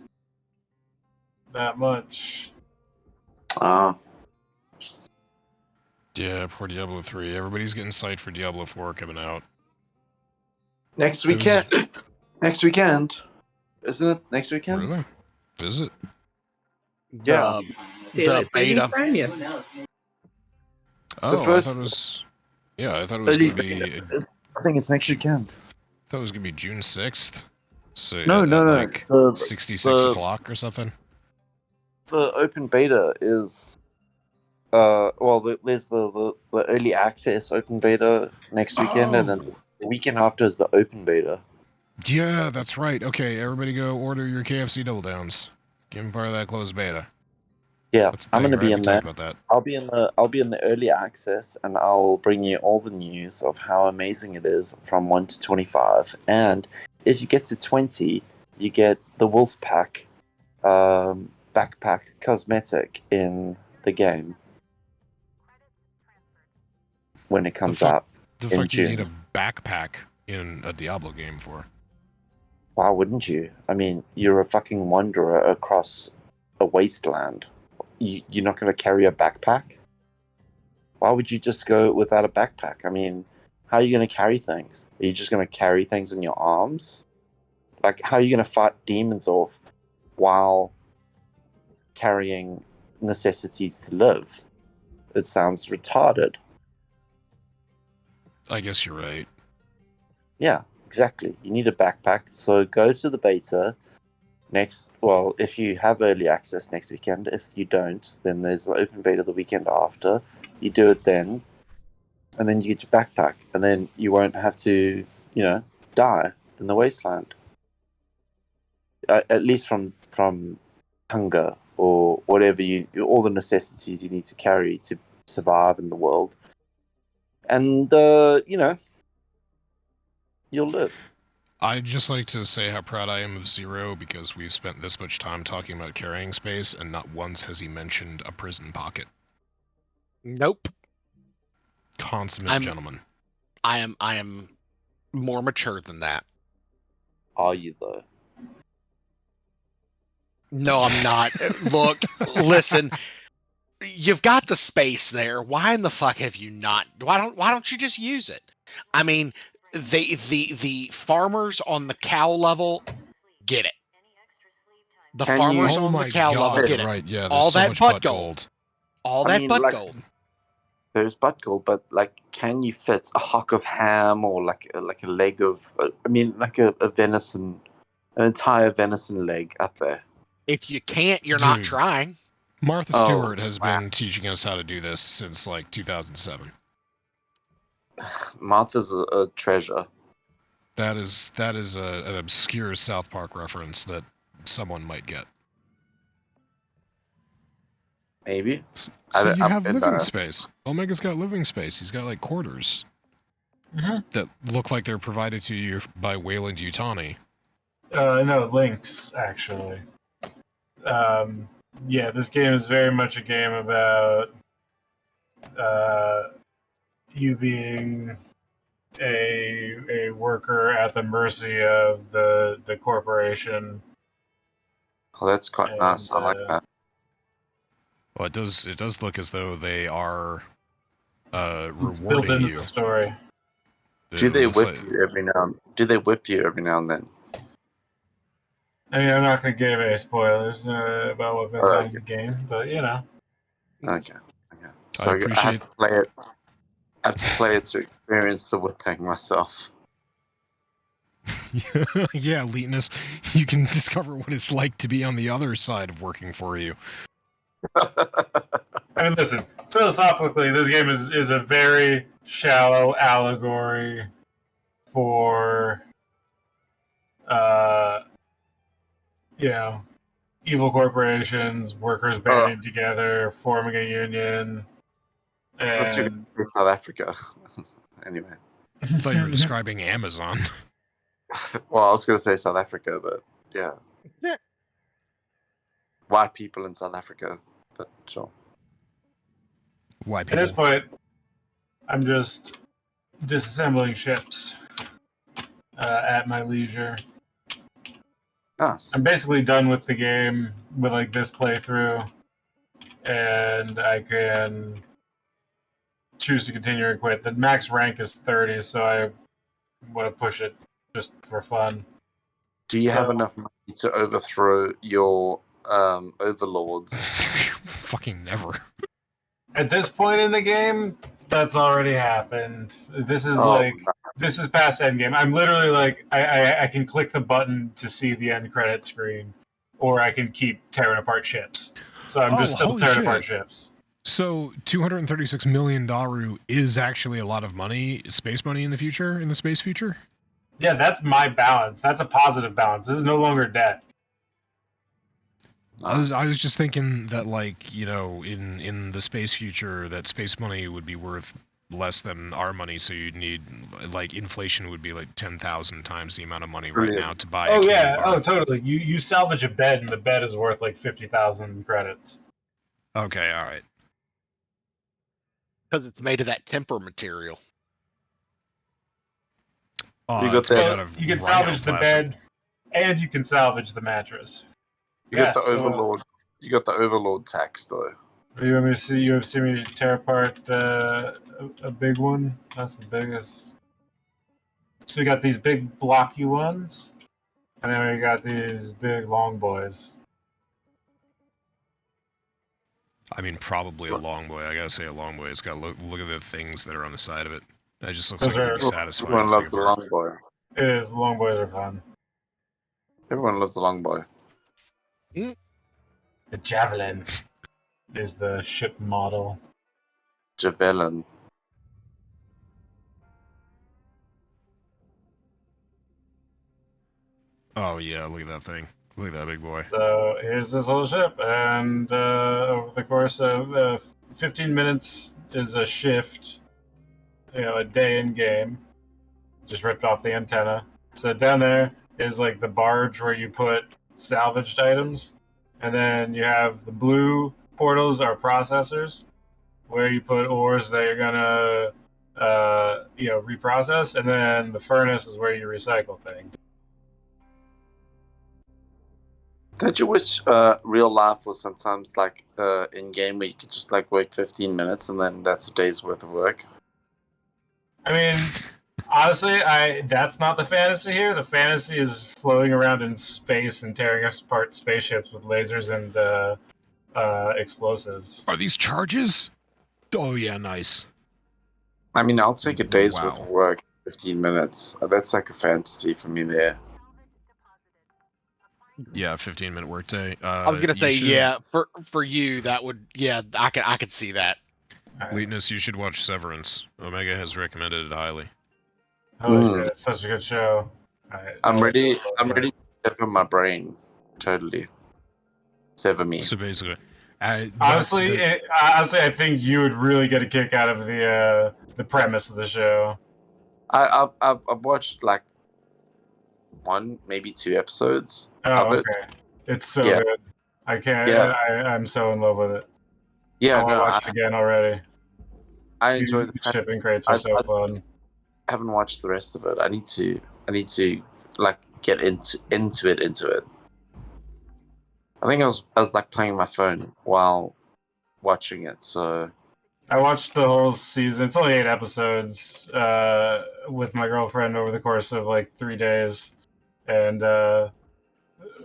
that much. Yeah, poor Diablo 3. Everybody's getting psyched for Diablo 4 coming out. Next weekend. Next weekend. Isn't it next weekend? Really? Is it? Yeah. Daylight savings beta. time, yes. Oh, first- I thought it was... Yeah, I thought it was going to be... I think it's next weekend. I thought it was going to be June 6th. So No, no, no. like The 66 o'clock or something. the open beta is there's the early access open beta next weekend, and then the weekend after is the open beta. Yeah, that's right. Okay, everybody go order your KFC Double Downs. Give them part of that closed beta. Yeah, That's the I'm thing, gonna be right? in We there. talked about that. I'll be in the early access, and I'll bring you all the news of how amazing it is from 1 to 25. And if you get to 20, you get the Wolf Pack backpack cosmetic in the game when it comes out The in fuck do you need a June. backpack in a Diablo game for? Why wouldn't you? I mean, you're a fucking wanderer across a wasteland. You're not going to carry a backpack? Why would you just go without a backpack? I mean, how are you going to carry things? Are you just going to carry things in your arms? Like, how are you going to fight demons off while carrying necessities to live? It sounds retarded. I guess you're right. Yeah, exactly. You need a backpack. So go to the beta if you have early access next weekend. If you don't, then there's the open beta the weekend after. You do it then, and then you get your backpack, and then you won't have to, die in the wasteland. At least from hunger or whatever all the necessities you need to carry to survive in the world. And you'll live. I'd just like to say how proud I am of Zero because we've spent this much time talking about carrying space, and not once has he mentioned a prison pocket. Nope. Consummate gentleman. I am more mature than that. Are you though? No, I'm not. Look, listen. You've got the space there. Why in the fuck have you not? Why don't you just use it? I mean, the farmers on the cow level get it. The Can farmers you- Oh on the my cow level god, get it. right, yeah, there's All so that much butt butt gold. gold. All I that mean, butt like- gold. There's butt gold, but like, can you fit a hock of ham or like a leg of? Like a venison, an entire venison leg up there. If you can't, you're not Dude. trying. Martha Oh, Stewart has wow. been teaching us how to do this since like 2007. Martha's a treasure. That is an obscure South Park reference that someone might get. Maybe. So you have I living know. space. Omega's got living space. He's got like quarters that look like they're provided to you by Wayland Yutani. No, Lynx, actually. Yeah, this game is very much a game about you being a worker at the mercy of the corporation. Oh, that's quite nice. I like that. Well, it does look as though they are It's built rewarding into you. the story. Do they Looks whip like- you every now? Do they whip you every now and then? I mean, I'm not going to give any spoilers about what goes on in Okay. the game, but you know. Okay. I So I appreciate- have to play it. I have to play it to experience the whipping myself. Yeah, Leetness, you can discover what it's like to be on the other side of working for you. I mean, listen, philosophically, this game is a very shallow allegory for, evil corporations, workers banding together, forming a union, I thought you were and in South Africa. Anyway. I thought you were describing Amazon. Well, I was going to say South Africa, but yeah. Yeah. White people in South Africa, but sure. Why at this people? point, I'm just disassembling ships at my leisure. Nice. I'm basically done with the game with like this playthrough, and I can choose to continue or quit. The max rank is 30, so I want to push it just for fun. Do you have So- enough money to overthrow your overlords? Fucking never. At this point in the game, that's already happened. This is Oh, like This is past Endgame. I'm literally like, I can click the button to see the end credit screen, or I can keep tearing apart ships. So I'm just still holy tearing shit. apart ships. So 236 million daru is actually a lot of money, space money in the future, in the space future? Yeah, that's my balance. That's a positive balance. This is no longer debt. I was just thinking that, like, you know, in the space future, that space money would be worth less than our money, so you'd need, like, inflation would be like 10,000 times the amount of money right now to buy a Oh candy yeah, bar. oh totally. You salvage a bed, and the bed is worth like 50,000 credits. Okay, all right. Because it's made of that temper material. You got It's made that- out of You can salvage the rhinoplastic. bed, and you can salvage the mattress. You got the so- overlord. You got the overlord tax though. You want me to see? You have seen me tear apart a big one. That's the biggest. So we got these big blocky ones, and then we got these big long boys. I mean, probably a long boy. I gotta say a long boy. It's got look at the things that are on the side of it. That just looks Those like it would be are- satisfying. Everyone to loves take the apart. long boy. It is. The long boys are fun. Everyone loves the long boy. The javelin is the ship model. Javelin. Oh yeah, look at that thing. Look at that big boy. So here's this whole ship, and over the course of 15 minutes is a shift, a day in game. Just ripped off the antenna. So down there is like the barge where you put salvaged items, and then you have the blue portals are processors, where you put ores that you're gonna reprocess, and then the furnace is where you recycle things. Don't you wish real life was sometimes like in game where you could just like work 15 minutes and then that's a day's worth of work? I mean, honestly, that's not the fantasy here. The fantasy is floating around in space and tearing apart spaceships with lasers and explosives. Are these charges? Oh yeah, nice. I mean, I'll take a day's worth Wow. of work, 15 minutes. That's like a fantasy for me there. Yeah, 15-minute workday. I was gonna you say, should- yeah, for you that would, yeah, I could see that. Leetness, you should watch Severance. Omega has recommended it highly. Holy shit, it's such a good show. I'm ready to sever my brain. Totally. Sever me. So basically, Honestly, I think you would really get a kick out of the premise of the show. I've watched like 1, maybe 2 episodes of Oh, it. okay. It's so Yeah. good. I can't. Yeah. I'm so in love with it. Yeah, I want to no, watch it again already. I enjoy the These fact shipping crates are so fun. I haven't watched the rest of it. I need to like get into it. I think I was like playing my phone while watching it. So I watched the whole season. It's only 8 episodes with my girlfriend over the course of like 3 days, and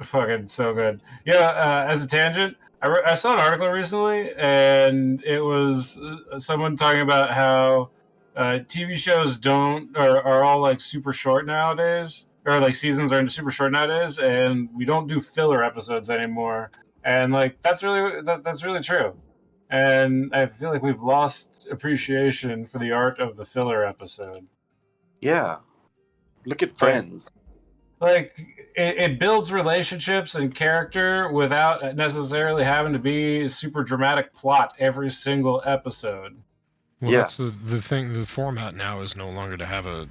fucking so good. Yeah. As a tangent, I saw an article recently, and it was someone talking about how TV shows are all like super short nowadays, or like seasons are super short nowadays, and we don't do filler episodes anymore. And like that's really true. And I feel like we've lost appreciation for the art of the filler episode. yeah, look at Friends. Like it builds relationships and character without necessarily having to be a super dramatic plot every single episode. Well, Yeah. that's the thing. The format now is no longer to have a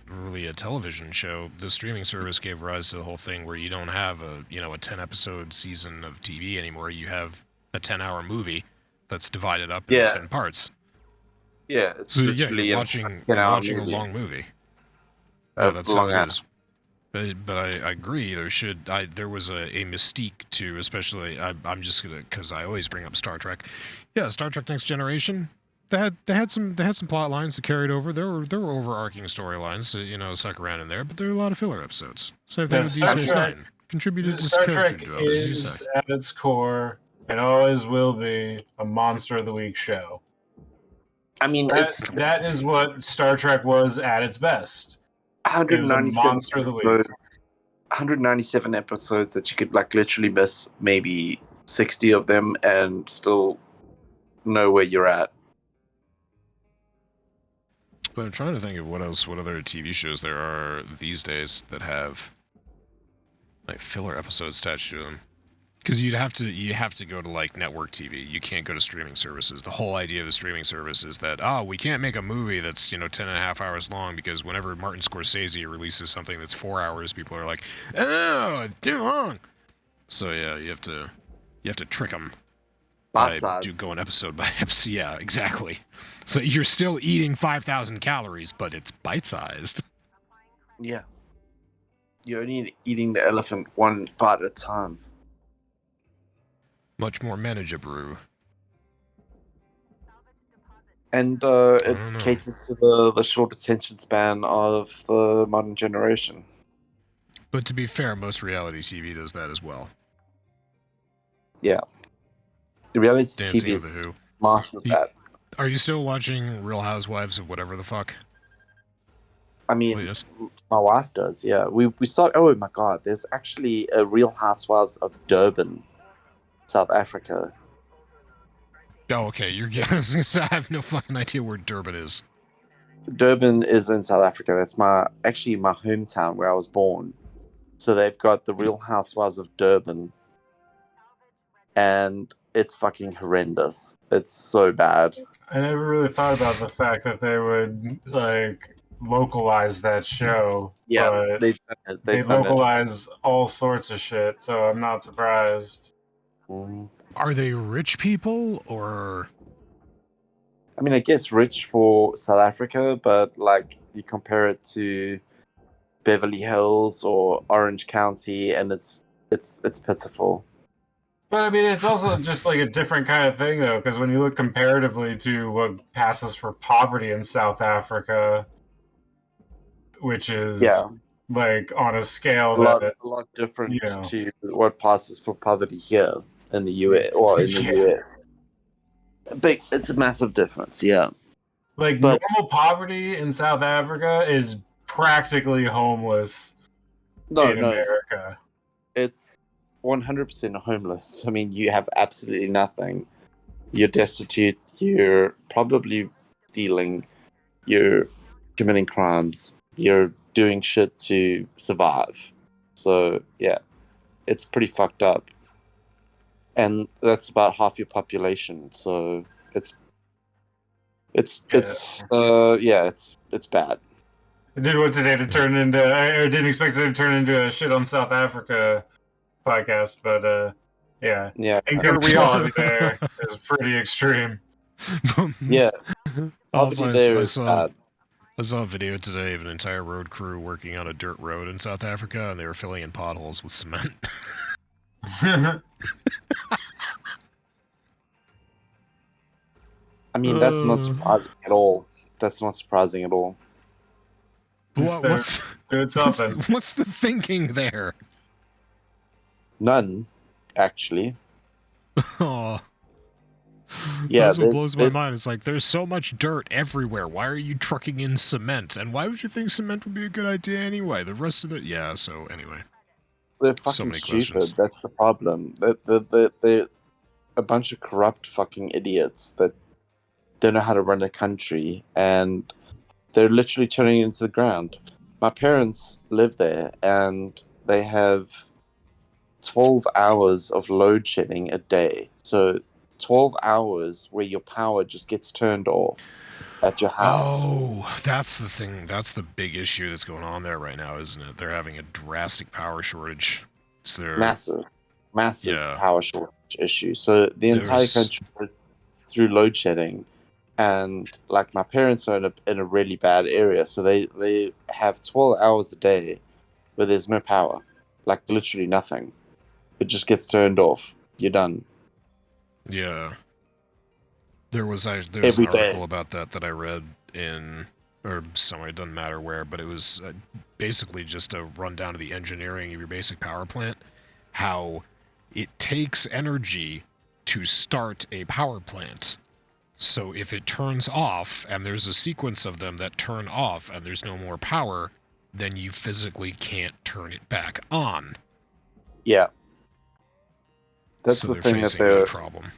television show. The streaming service gave rise to the whole thing where you don't have a 10-episode season of TV anymore. You have a 10-hour movie that's divided up into Yeah. 10 parts. Yeah, it's So yeah, literally you're a watching 10-hour a movie. long movie. A Yeah, that's long how it hour. is. But I agree. There was a mystique to, especially. I'm just gonna, because I always bring up Star Trek. Yeah, Star Trek Next Generation. They had some plot lines that carried over. There were overarching storylines that stuck around in there, but there were a lot of filler episodes. Same thing Yeah, with Deep Star Space Trek- Nine. Contributed to Star character Trek development, as you is say. at its core and always will be a monster of the week show. I mean, That is what Star Trek was at its best. It was a 197 monster of the week. episodes. 197 episodes that you could like literally miss maybe 60 of them and still know where you're at. But I'm trying to think of what other TV shows there are these days that have like filler episodes attached to them. Because you have to go to like network TV. You can't go to streaming services. The whole idea of the streaming service is that we can't make a movie that's 10 and a half hours long, because whenever Martin Scorsese releases something that's 4 hours, people are like, oh, too long. So yeah, you have to trick them by going episode by episode. Yeah, exactly. So you're still eating 5,000 calories, but it's bite-sized. Yeah. You're only eating the elephant one bite at a time. Much more manageable. And it caters to the short attention span of the modern generation. But to be fair, most reality TV does that as well. Yeah. The reality Dancing TV with is the Who. mastered that. Are you still watching Real Housewives of whatever the fuck? I mean, Please. my wife does, yeah. We start. Oh my god, there's actually a Real Housewives of Durban, South Africa. Oh, okay. I have no fucking idea where Durban is. Durban is in South Africa. That's my hometown where I was born. So they've got the Real Housewives of Durban, and it's fucking horrendous. It's so bad. I never really thought about the fact that they would like localize that show. Yeah, but they done it. localize all sorts of shit, so I'm not surprised. Are they rich people, or? I mean, I guess rich for South Africa, but like you compare it to Beverly Hills or Orange County, and it's pitiful. But I mean, it's also just like a different kind of thing, though, because when you look comparatively to what passes for poverty in South Africa, which is like on a scale a lot different to what passes for poverty here in the US or in the US. But it's a massive difference, yeah. Like normal poverty in South Africa is practically homeless in America. It's 100% homeless. I mean, you have absolutely nothing. You're destitute. You're probably stealing. You're committing crimes. You're doing shit to survive. So, yeah, it's pretty fucked up. And that's about half your population. So it's bad. I did want today to turn into. I didn't expect it to turn into a shit on South Africa podcast, but yeah, income there is pretty extreme. Yeah, also, there I is saw bad. I saw a video today of an entire road crew working on a dirt road in South Africa, and they were filling in potholes with cement. I mean, that's not surprising at all. That's not surprising at all. What's the thinking there? None, actually. Oh. Yeah, that's what blows my mind. It's like, there's so much dirt everywhere. Why are you trucking in cement? And why would you think cement would be a good idea anyway? The rest of yeah, so anyway. They're fucking stupid. Questions. That's the problem. They're a bunch of corrupt fucking idiots that don't know how to run a country, and they're literally turning it into the ground. My parents live there, and they have 12 hours of load shedding a day. So 12 hours where your power just gets turned off at your house. Oh, that's the thing. That's the big issue that's going on there right now, isn't it? They're having a drastic power shortage. It's massive power shortage issue. So the entire country goes through load shedding. And like my parents are in a really bad area, so they have 12 hours a day where there's no power, like literally nothing. It just gets turned off. You're done. Yeah. There was an article about that I read or somewhere, it doesn't matter where, but it was basically just a rundown of the engineering of your basic power plant, how it takes energy to start a power plant. So if it turns off, and there's a sequence of them that turn off, and there's no more power, then you physically can't turn it back on. Yeah. That's So the they're thing that facing that problem.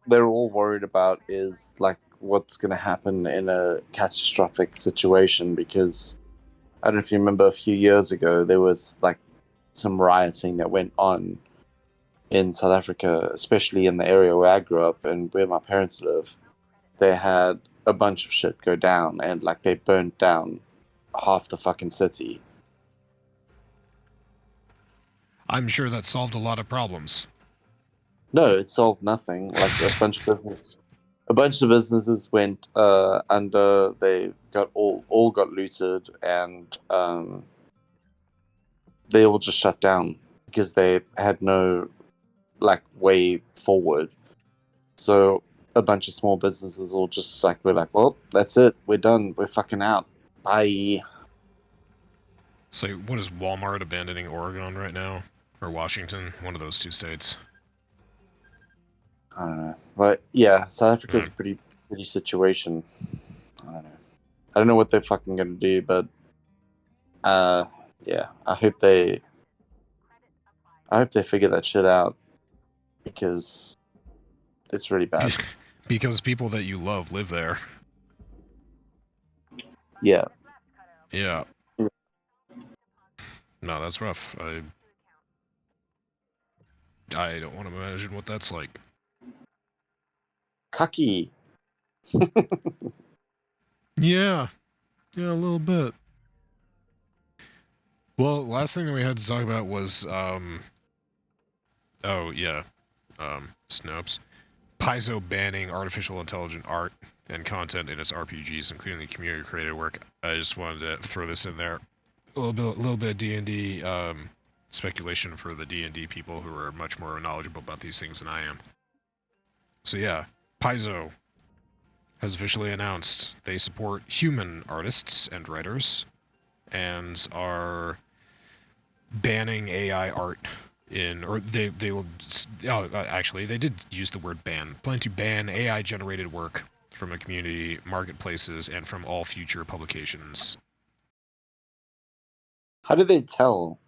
they're all worried about is like what's going to happen in a catastrophic situation, because I don't know if you remember a few years ago there was like some rioting that went on in South Africa, especially in the area where I grew up and where my parents live. They had a bunch of shit go down, and like they burnt down half the fucking city. I'm sure that solved a lot of problems. No, it solved nothing. Like a bunch of businesses went under. They got all got looted, and they all just shut down because they had no like way forward. So a bunch of small businesses all just like were like, well, that's it, we're done, we're fucking out, bye. So what is Walmart abandoning Oregon right now? Or Washington? One of those two states. I don't know, but yeah, South Africa's a pretty situation. I don't know what they're fucking gonna do, but yeah, I hope they figure that shit out, because it's really bad. Because people that you love live there. Yeah. Yeah. No, that's rough. I don't want to imagine what that's like. Cucky. Yeah. Yeah, a little bit. Well, last thing that we had to talk about was, oh, yeah. Snopes. Paizo banning artificial intelligent art and content in its RPGs, including the community-created work. I just wanted to throw this in there. A little bit of D&D speculation for the D&D people who are much more knowledgeable about these things than I am. So yeah, Paizo has officially announced they support human artists and writers and are banning AI art or they will, actually they did use the word ban, plan to ban AI generated work from the community marketplaces and from all future publications. How did they tell?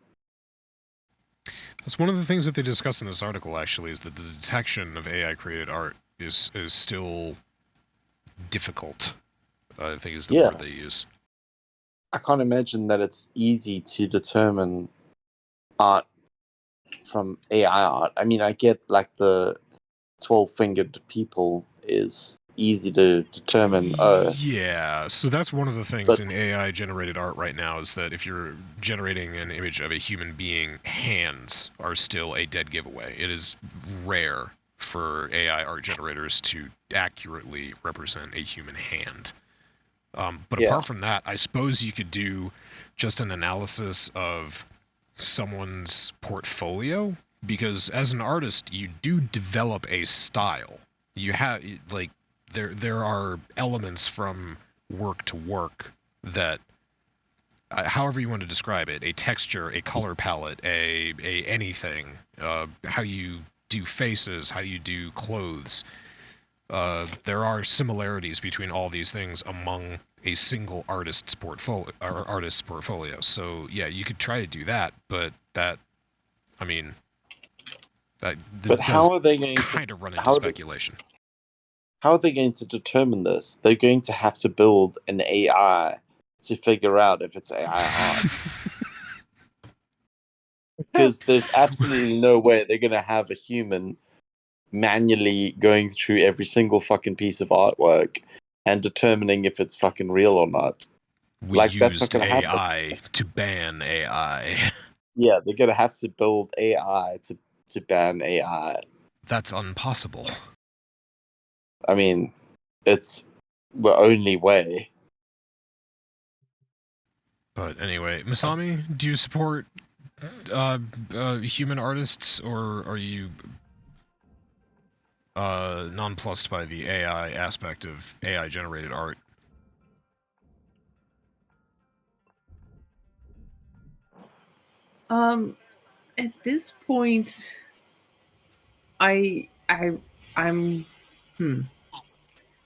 That's one of the things that they discuss in this article, actually, is that the detection of AI created art is still difficult, I think is the word they use. I can't imagine that it's easy to determine art from AI art. I mean, I get like the 12-fingered people is easy to determine. Yeah, so that's one of the things in AI generated art right now, is that if you're generating an image of a human being, hands are still a dead giveaway. It is rare for AI art generators to accurately represent a human hand. But apart from that, I suppose you could do just an analysis of someone's portfolio, because as an artist, you do develop a style. You have, like, there are elements from work to work that, however you want to describe it, a texture, a color palette, a anything, how you do faces, how you do clothes. There are similarities between all these things among a single artist's portfolio. So yeah, you could try to do that, but that, I mean, that but how are they going kind of run into speculation? How are they going to determine this? They're going to have to build an AI to figure out if it's AI art. Because there's absolutely no way they're going to have a human manually going through every single fucking piece of artwork and determining if it's fucking real or not. We used that's not gonna AI happen. To ban AI. Yeah, they're going to have to build AI to ban AI. That's impossible. I mean, it's the only way. But anyway, Masami, do you support human artists, or are you nonplussed by the AI aspect of AI generated art? At this point, I'm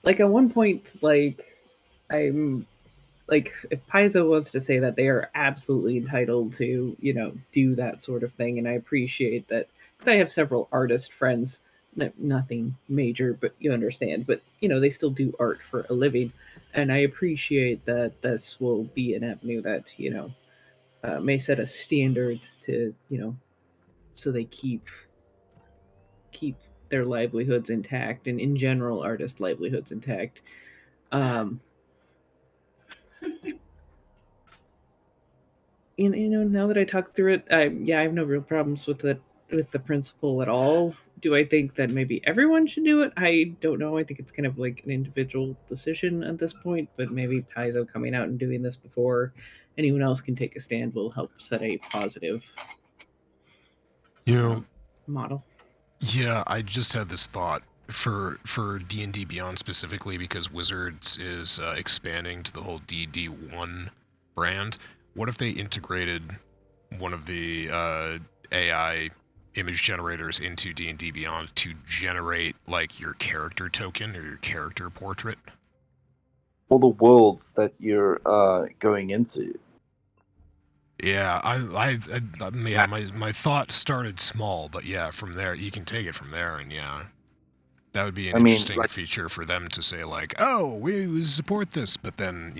like, at one point, like, I'm like if Paizo wants to say that, they are absolutely entitled to, do that sort of thing, and I appreciate that because I have several artist friends, nothing major, but you understand. But they still do art for a living, and I appreciate that this will be an avenue that may set a standard to so they keep their livelihoods intact, and in general artist livelihoods intact. um now that I talked through it, I have no real problems with the principle at all. Do I think that maybe everyone should do it? I don't know. I think it's kind of like an individual decision at this point, but maybe Paizo coming out and doing this before anyone else can take a stand will help set a positive model. Yeah, I just had this thought for D&D Beyond specifically, because Wizards is expanding to the whole DD1 brand. What if they integrated one of the AI image generators into D&D Beyond to generate like your character token or your character portrait? Or the worlds that you're going into. Yeah, my thought started small, but yeah, from there you can take it from there, and yeah, that would be an interesting feature for them to say like, oh, we support this, but then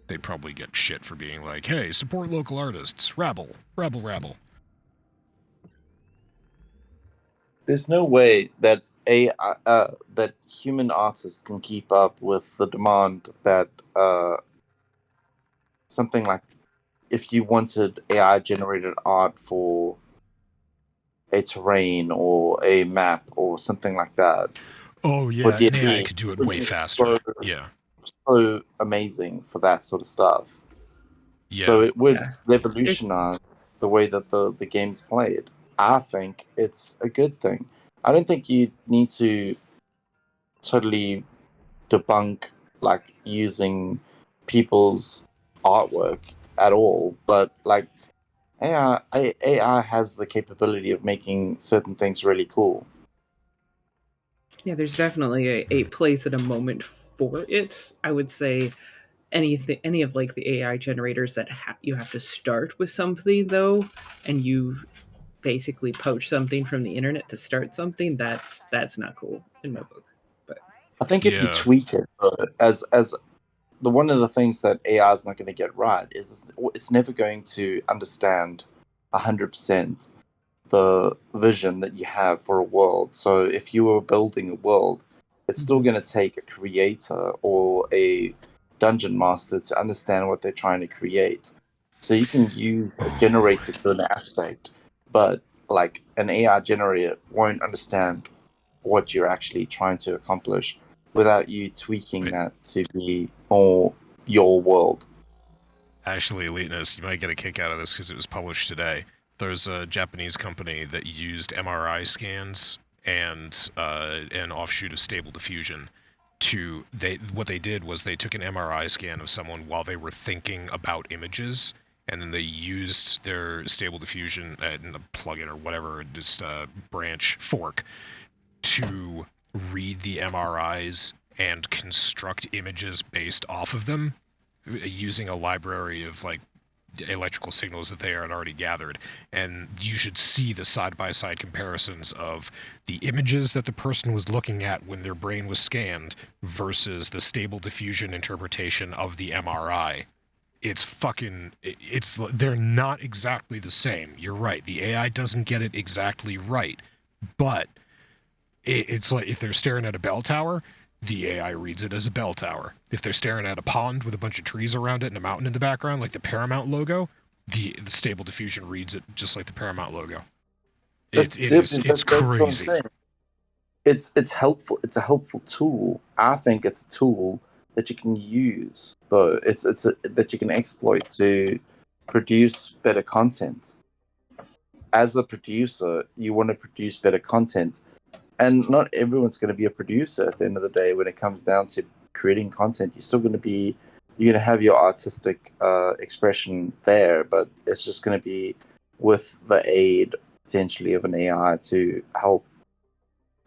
they'd probably get shit for being like, hey, support local artists, rabble. There's no way that that human artists can keep up with the demand that something like, if you wanted AI generated art for a terrain or a map or something like that. Oh yeah, an AI could do it way faster. So amazing for that sort of stuff. Yeah. So it would revolutionize the way that the game's played. I think it's a good thing. I don't think you need to totally debunk like using people's artwork at all, but like AI has the capability of making certain things really cool. Yeah, there's definitely a place and a moment for it. I would say any of like the AI generators that you have to start with something though, and you basically poach something from the internet to start something, that's not cool in my book. But I think if you tweak it, as the one of the things that AI is not going to get right is it's never going to understand 100% the vision that you have for a world. So if you were building a world, it's still going to take a creator or a dungeon master to understand what they're trying to create. So you can use a generator to an aspect, but like an AI generator won't understand what you're actually trying to accomplish without you tweaking that to be more your world. Actually, Eliteness, you might get a kick out of this because it was published today. There's a Japanese company that used MRI scans and an offshoot of Stable Diffusion what they did was they took an MRI scan of someone while they were thinking about images, and then they used their Stable Diffusion plugin or whatever, just branch fork, to read the MRIs and construct images based off of them using a library of like electrical signals that they had already gathered. And you should see the side-by-side comparisons of the images that the person was looking at when their brain was scanned versus the Stable Diffusion interpretation of the MRI. They're not exactly the same. You're right. The AI doesn't get it exactly right. But it's like if they're staring at a bell tower, the AI reads it as a bell tower. If they're staring at a pond with a bunch of trees around it and a mountain in the background, like the Paramount logo, the Stable Diffusion reads it just like the Paramount logo. It's crazy. It's helpful. It's a helpful tool. I think it's a tool that you can use, though. That you can exploit to produce better content. As a producer, you want to produce better content. And not everyone's going to be a producer at the end of the day. When it comes down to creating content, you're going to have your artistic expression there, but it's just going to be with the aid potentially of an AI to help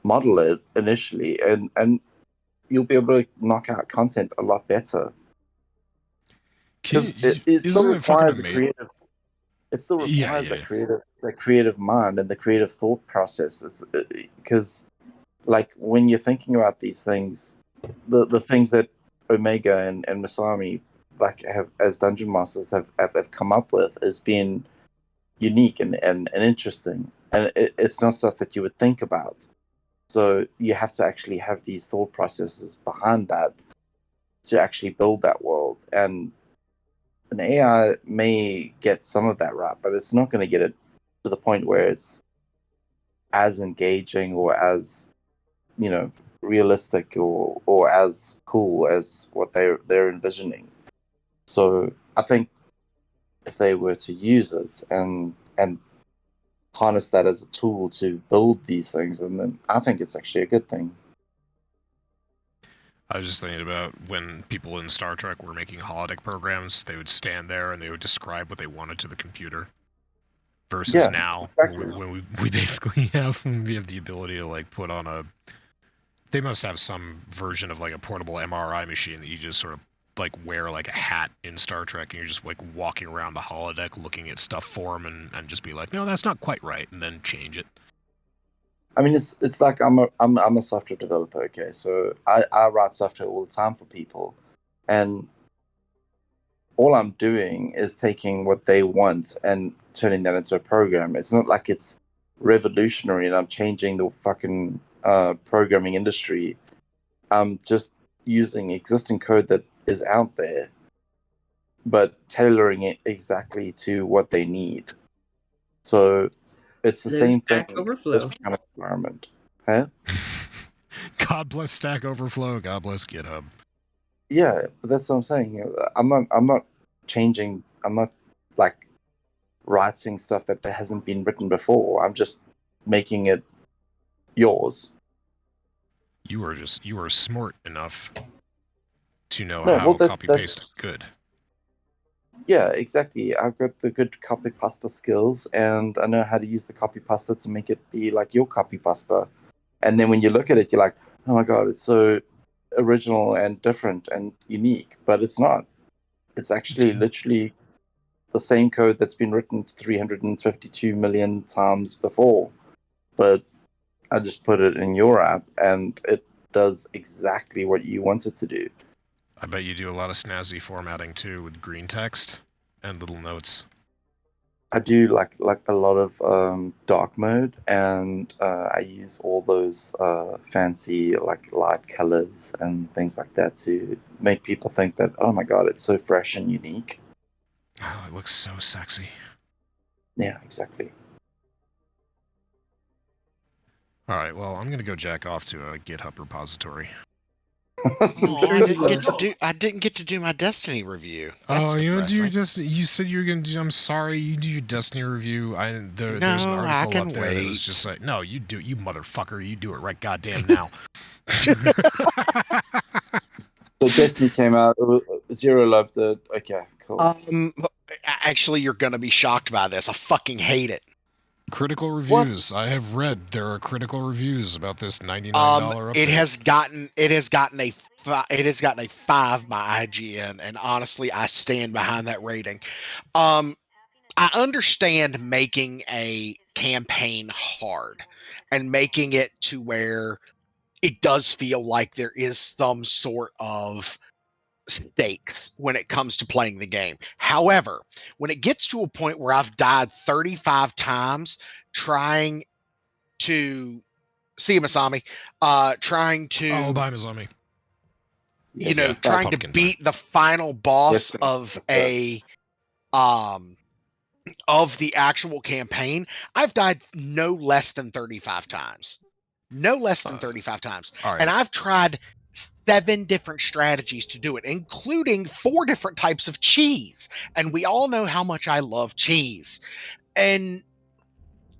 model it initially, and you'll be able to knock out content a lot better. because it still isn't it fucking requires a amazing? creative. It still Yeah, requires yeah. that creative mind and the creative thought process. It's because, like, when you're thinking about these things, the things that Omega and Masami like have as dungeon masters have come up with has been unique and interesting, and it's not stuff that you would think about. So you have to actually have these thought processes behind that to actually build that world. And an AI may get some of that right, but it's not going to get it to the point where it's as engaging or as, you know, realistic or as cool as what they're envisioning. So I think if they were to use it and harness that as a tool to build these things, and then I think it's actually a good thing. I was just thinking about when people in Star Trek were making holodeck programs, they would stand there and they would describe what they wanted to the computer. Versus Yeah, now, exactly. when we basically have the ability to like put on a. They must have some version of like a portable MRI machine that you just sort of like wear like a hat in Star Trek, and you're just like walking around the holodeck looking at stuff for them and just be like, no, that's not quite right, and then change it. I mean, it's like I'm a software developer. Okay, so I write software all the time for people, and all I'm doing is taking what they want and turning that into a program. It's not like it's revolutionary and I'm changing the fucking programming industry. I'm just using existing code that is out there, but tailoring it exactly to what they need. So it's the Hello, same thing Stack in Overflow. this kind of environment. Huh? God bless Stack Overflow. God bless GitHub. Yeah, but that's what I'm saying. I'm not changing. I'm not like writing stuff that hasn't been written before. I'm just making it yours. You are smart enough to know No, well, how copy paste is good. Yeah, exactly. I've got the good copy pasta skills, and I know how to use the copy pasta to make it be like your copy pasta. And then when you look at it, you're like, oh my god, it's so original and different and unique. But it's not. It's actually literally the same code that's been written 352 million times before. But I just put it in your app, and it does exactly what you want it to do. I bet you do a lot of snazzy formatting too with green text and little notes. I do like a lot of dark mode, and I use all those fancy like light colors and things like that to make people think that, oh my god, it's so fresh and unique. Oh, it looks so sexy. Yeah, exactly. All right, well, I'm gonna go jack off to a GitHub repository. Oh, I didn't get to do my Destiny review. That's you know, do your depressing. You said you were gonna do. I'm sorry, you do your Destiny review. There's an No, I article can up there that was wait. just like, no, you do, you motherfucker, you do it right, goddamn now. So Destiny came out. Zero loved it. Okay, cool. Actually, you're gonna be shocked by this. I fucking hate it. Critical reviews. I have read there are critical reviews about this $99 update. It has gotten a 5 by IGN, and honestly, I stand behind that rating. I understand making a campaign hard and making it to where it does feel like there is some sort of stakes when it comes to playing the game. However, when it gets to a point where I've died 35 times trying to see Masami, trying to bye, Masami. you know, she's trying to pumpkin beat the final boss Yes, of yes. of the actual campaign, I've died no less than 35 times. No less than 35 times. All right. And I've tried 7 different strategies to do it, including 4 different types of cheese. And we all know how much I love cheese. And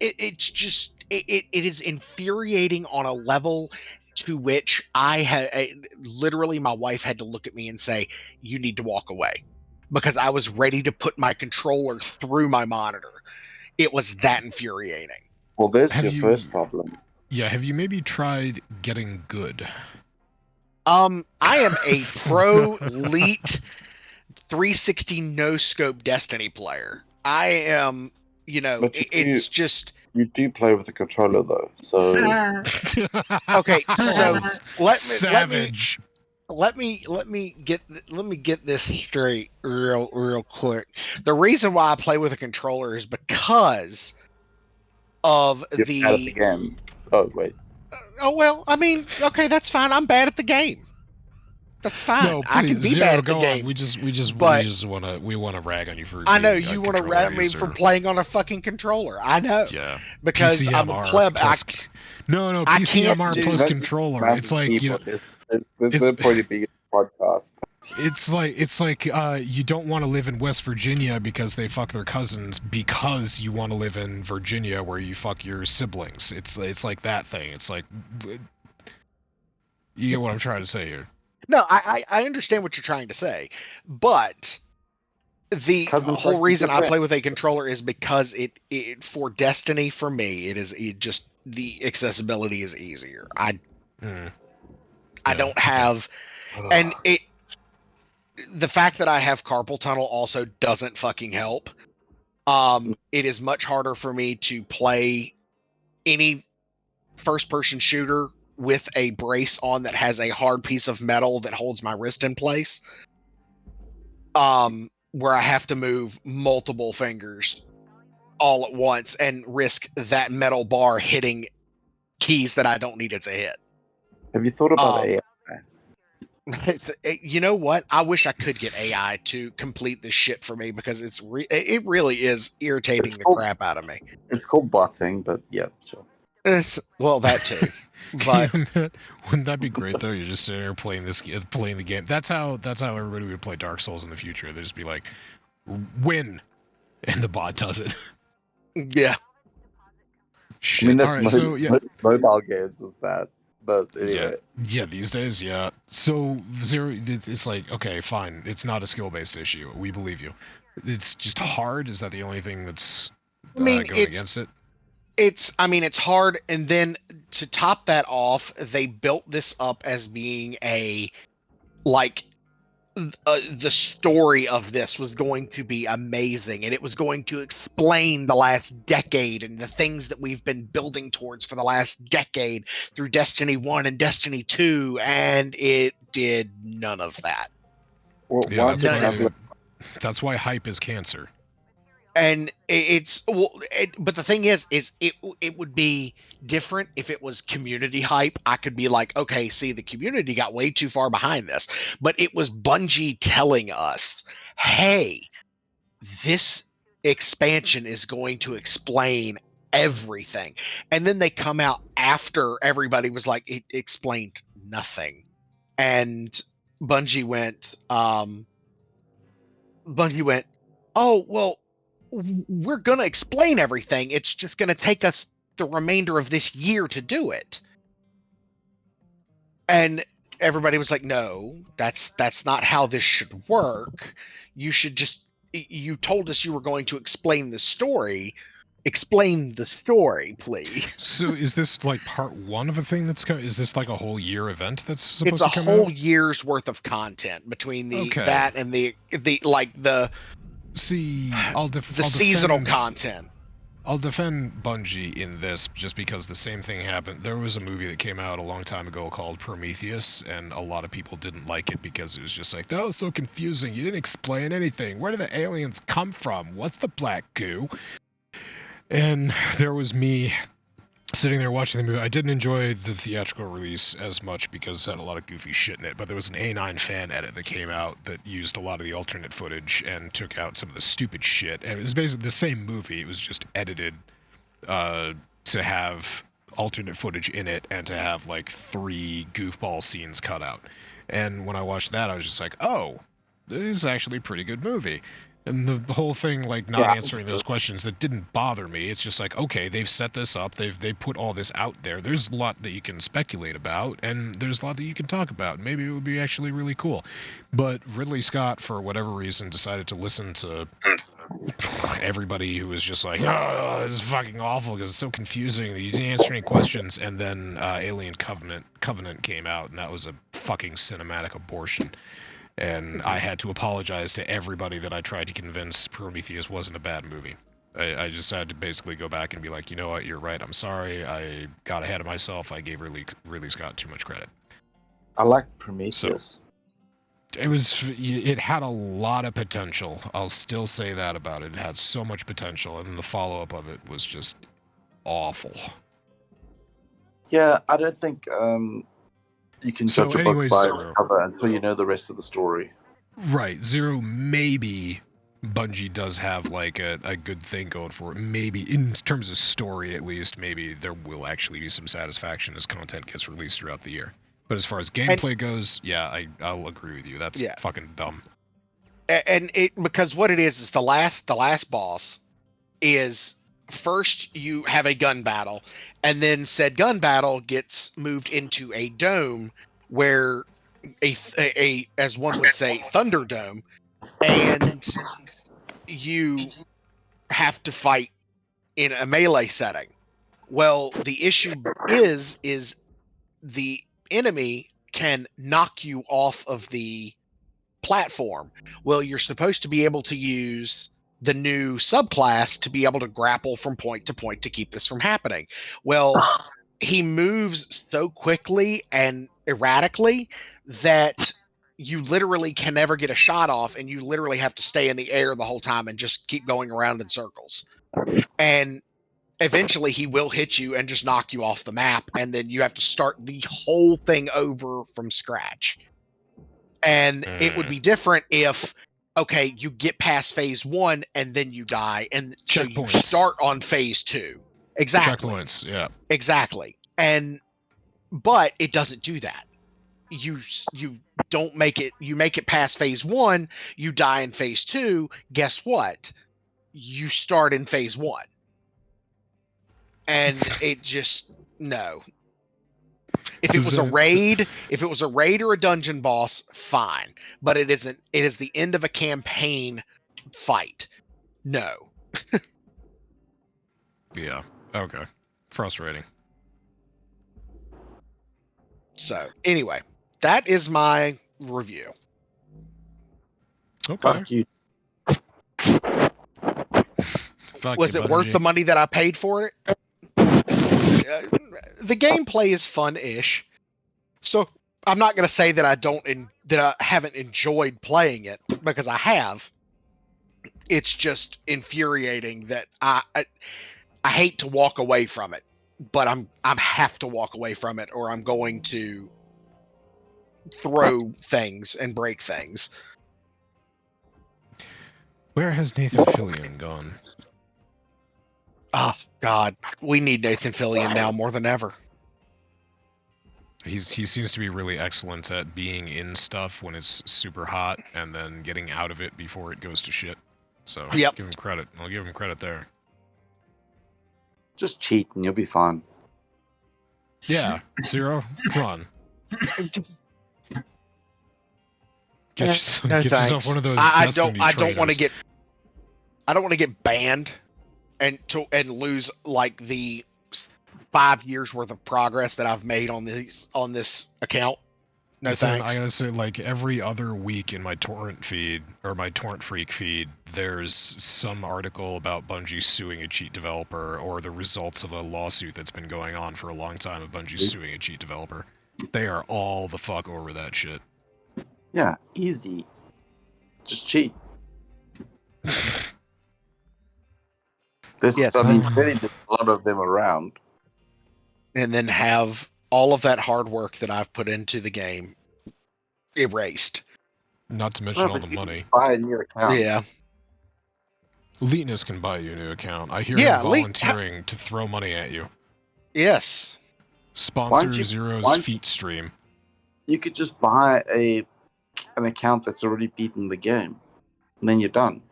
it's just it is infuriating on a level to which I had literally my wife had to look at me and say, you need to walk away, because I was ready to put my controller through my monitor. It was that infuriating. Well, there's Have your you? first problem. Yeah. Have you maybe tried getting good? I am a pro elite 360 no scope Destiny player. I am, But it's just you do play with a controller though, so okay. So That was let me savage. let me get this straight real quick. The reason why I play with a controller is because of you're bad at the the. game. Oh wait, Oh well, I mean, okay, that's fine. I'm bad at the game. That's fine. No, I can please, be bad Zero, at the go on. game. We But just wanna rag on you for I know being a you want to controller rat me for user. playing on a fucking controller. I know Yeah. because I'm a PCMR pleb. plus. No, I can't PCMR do- plus Don't use controller. mouse It's and like keyboard. There's it's- the point of being a podcast. it's like you don't want to live in West Virginia because they fuck their cousins because you want to live in Virginia where you fuck your siblings. It's like that thing. It's like you get what I'm trying to say here. No, I understand what you're trying to say, but the Cousin whole fucking reason I sibling. play with a controller is because it for Destiny for me it just the accessibility is easier. I Yeah, don't okay. have and the fact that I have carpal tunnel also doesn't fucking help. It is much harder for me to play any first person shooter with a brace on that has a hard piece of metal that holds my wrist in place. Where I have to move multiple fingers all at once and risk that metal bar hitting keys that I don't need it to hit. Have you thought about Um, AI? You know what? I wish I could get AI to complete this shit for me because it really is irritating the crap out of me. It's called botting, but yeah, sure. Well, that too. But Wouldn't that be great though? You're just sitting there playing the game. That's how everybody would play Dark Souls in the future. They'd just be like, win, and the bot does it. yeah. Shit. I mean, that's All right, most, so yeah. most mobile games is that. But anyway, Yeah, these days, yeah. So Zero, it's like, okay, fine. It's not a skill-based issue. We believe you. It's just hard. Is that the only thing that's I mean, going against it? it's hard, and then to top that off, they built this up as being the story of this was going to be amazing, and it was going to explain the last decade and the things that we've been building towards for the last decade through Destiny 1 and Destiny 2, and it did none of that. well, Yeah, why is it that's why hype is cancer. And but the thing is it would be different if it was community hype. I could be like, okay, see, the community got way too far behind this, but it was Bungie telling us, hey, this expansion is going to explain everything, and then they come out after everybody was like, it explained nothing, and Bungie went, oh well, we're going to explain everything. It's just going to take us the remainder of this year to do it. And everybody was like, no, that's not how this should work. You told us you were going to explain the story. Explain the story, please. So is this like part one of a thing that's coming? Is this like a whole year event that's supposed It's a to come whole out? year's worth of content between Okay. that and the See, I'll seasonal content. I'll defend Bungie in this just because the same thing happened. There was a movie that came out a long time ago called Prometheus, and a lot of people didn't like it because it was just like, that was so confusing. You didn't explain anything. Where do the aliens come from? What's the black goo? And there was me sitting there watching the movie. I didn't enjoy the theatrical release as much because it had a lot of goofy shit in it, but there was an A9 fan edit that came out that used a lot of the alternate footage and took out some of the stupid shit. And it was basically the same movie. It was just edited to have alternate footage in it and to have like 3 goofball scenes cut out. And when I watched that, I was just like, oh, this is actually a pretty good movie. And the whole thing, like, not answering those questions, that didn't bother me. It's just like, okay, they've set this up. They put all this out there. There's a lot that you can speculate about, and there's a lot that you can talk about. Maybe it would be actually really cool. But Ridley Scott, for whatever reason, decided to listen to everybody who was just like, oh, this is fucking awful because it's so confusing. You didn't answer any questions. And then Alien Covenant came out, and that was a fucking cinematic abortion. And I had to apologize to everybody that I tried to convince Prometheus wasn't a bad movie. I just had to basically go back and be like, you know what, you're right, I'm sorry, I got ahead of myself, I gave Ridley Scott too much credit. I like Prometheus. It had a lot of potential. I'll still say that about it. It had so much potential, and the follow-up of it was just awful. Yeah, I don't think you can So judge a book anyways, by its Zero. cover until you know the rest of the story. Right, Zero, maybe Bungie does have like a good thing going for it. Maybe, in terms of story at least, maybe there will actually be some satisfaction as content gets released throughout the year. But as far as gameplay goes, yeah, I'll agree with you. That's fucking dumb. And it, because what it is the last boss is, first you have a gun battle, and then said gun battle gets moved into a dome where a as one would say Thunderdome, and you have to fight in a melee setting. Well, the issue is the enemy can knock you off of the platform. Well, you're supposed to be able to use the new subclass to be able to grapple from point to point to keep this from happening. Well, he moves so quickly and erratically that you literally can never get a shot off, and you literally have to stay in the air the whole time and just keep going around in circles. And eventually he will hit you and just knock you off the map, and then you have to start the whole thing over from scratch. And it would be different if, okay, you get past phase 1 and then you die, and so you Checkpoints. start on phase 2. Exactly. Checkpoints, yeah. Exactly. But it doesn't do that. You don't make it. You make it past phase 1, you die in phase 2. Guess what? You start in phase 1. And it just, no. If it was a raid or a dungeon boss, fine. But it isn't. It is the end of a campaign fight. No. Yeah. Okay. Frustrating. So anyway, that is my review. Okay. Fuck you. Fuck Was you, it worth Bungie. the money that I paid for it? The gameplay is fun-ish. So I'm not going to say that I haven't enjoyed playing it, because I have. It's just infuriating that I hate to walk away from it, but I have to walk away from it, or I'm going to throw things and break things. Where has Nathan Fillion gone? Oh God, we need Nathan Fillion now more than ever. He seems to be really excellent at being in stuff when it's super hot and then getting out of it before it goes to shit. So Yep. give him credit. I'll give him credit there. Just cheat and you'll be fine. Yeah, Zero, come on. Get yourself one of those Destiny I don't want to traitors. get banned and lose like the 5 years worth of progress that I've made on this account. No Listen, thanks. I gotta say, like, every other week in my torrent feed, or my Torrent Freak feed, there's some article about Bungie suing a cheat developer, or the results of a lawsuit that's been going on for a long time of Bungie suing a cheat developer. They are all the fuck over that shit. Yeah, easy. Just cheat. Yes. I mean, really, there's a lot of them around. And then have all of that hard work that I've put into the game erased. Not to mention all the money. Buy a new account. Yeah. Leetness can buy you a new account. I hear Yeah, him volunteering to throw money at you. Yes. Sponsor Zero's feet stream. You could just buy an account that's already beaten the game, and then you're done.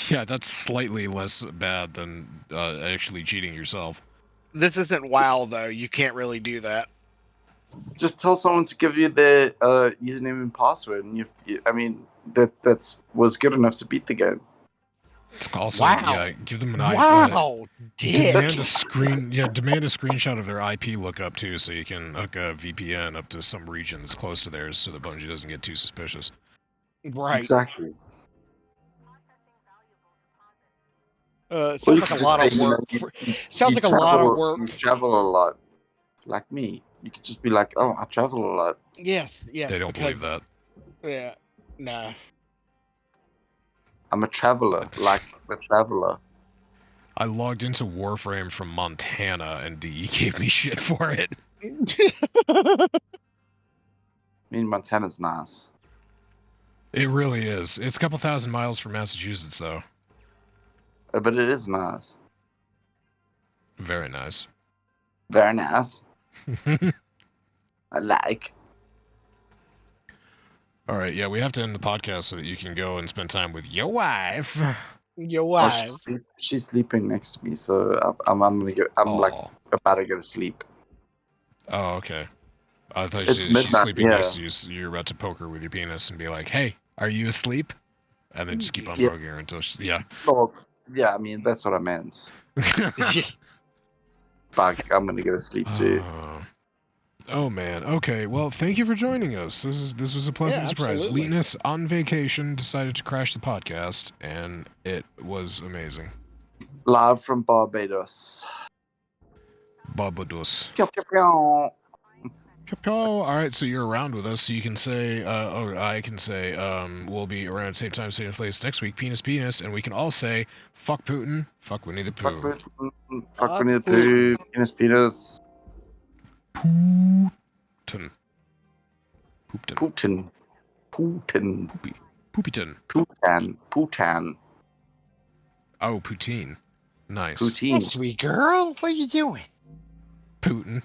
Yeah, that's slightly less bad than actually cheating yourself. This isn't WoW though. You can't really do that. Just tell someone to give you their username and password, and I mean that was good enough to beat the game. Also, Wow. yeah, give them an Wow, dick. demand a screenshot of their IP lookup too, so you can hook a VPN up to some region that's close to theirs, so that Bungie doesn't get too suspicious. Right. Exactly. It Or you sounds like could a just lot of say, work. Sounds you like a lot of travel- work. You travel a lot, like me. You could just be like, "Oh, I travel a lot." Yes, yes. They don't because- believe that. Yeah. Nah. I'm a traveler, like the traveler. I logged into Warframe from Montana, and DE gave me shit for it. I mean, Montana's nice. It really is. It's a couple thousand miles from Massachusetts, though. But it is nice. Very nice. Very nice. I like. All right, yeah, we have to end the podcast so that you can go and spend time with your wife. Your Oh, wife. she's sleeping next to me, so I'm gonna get. I'm like Aw. about to go to sleep. Oh, okay. I thought It's she's midnight, sleeping yeah. next to you, so you're about to poke her with your penis and be like, "Hey, are you asleep?" And then just keep on Yeah. poking her until she, yeah. Well, yeah, I mean that's what I meant. But I'm gonna go to sleep too. Oh man. Okay. Well, thank you for joining us. This was a pleasant surprise. absolutely. Leetness on vacation decided to crash the podcast, and it was amazing. Live from Barbados. Barbados. Pew, pew, pew. All right, so you're around with us, so you can say, I can say, we'll be around at the same time, same place next week, penis, and we can all say, fuck Putin, fuck Winnie the Fuck Pooh. Fuck Winnie the Pooh. Penis. Putin. Poopton. Putin. Putin. Poopyton. Putin. Putin. Oh, poutine. Nice. Poutine. Sweet girl, what are you doing? Putin.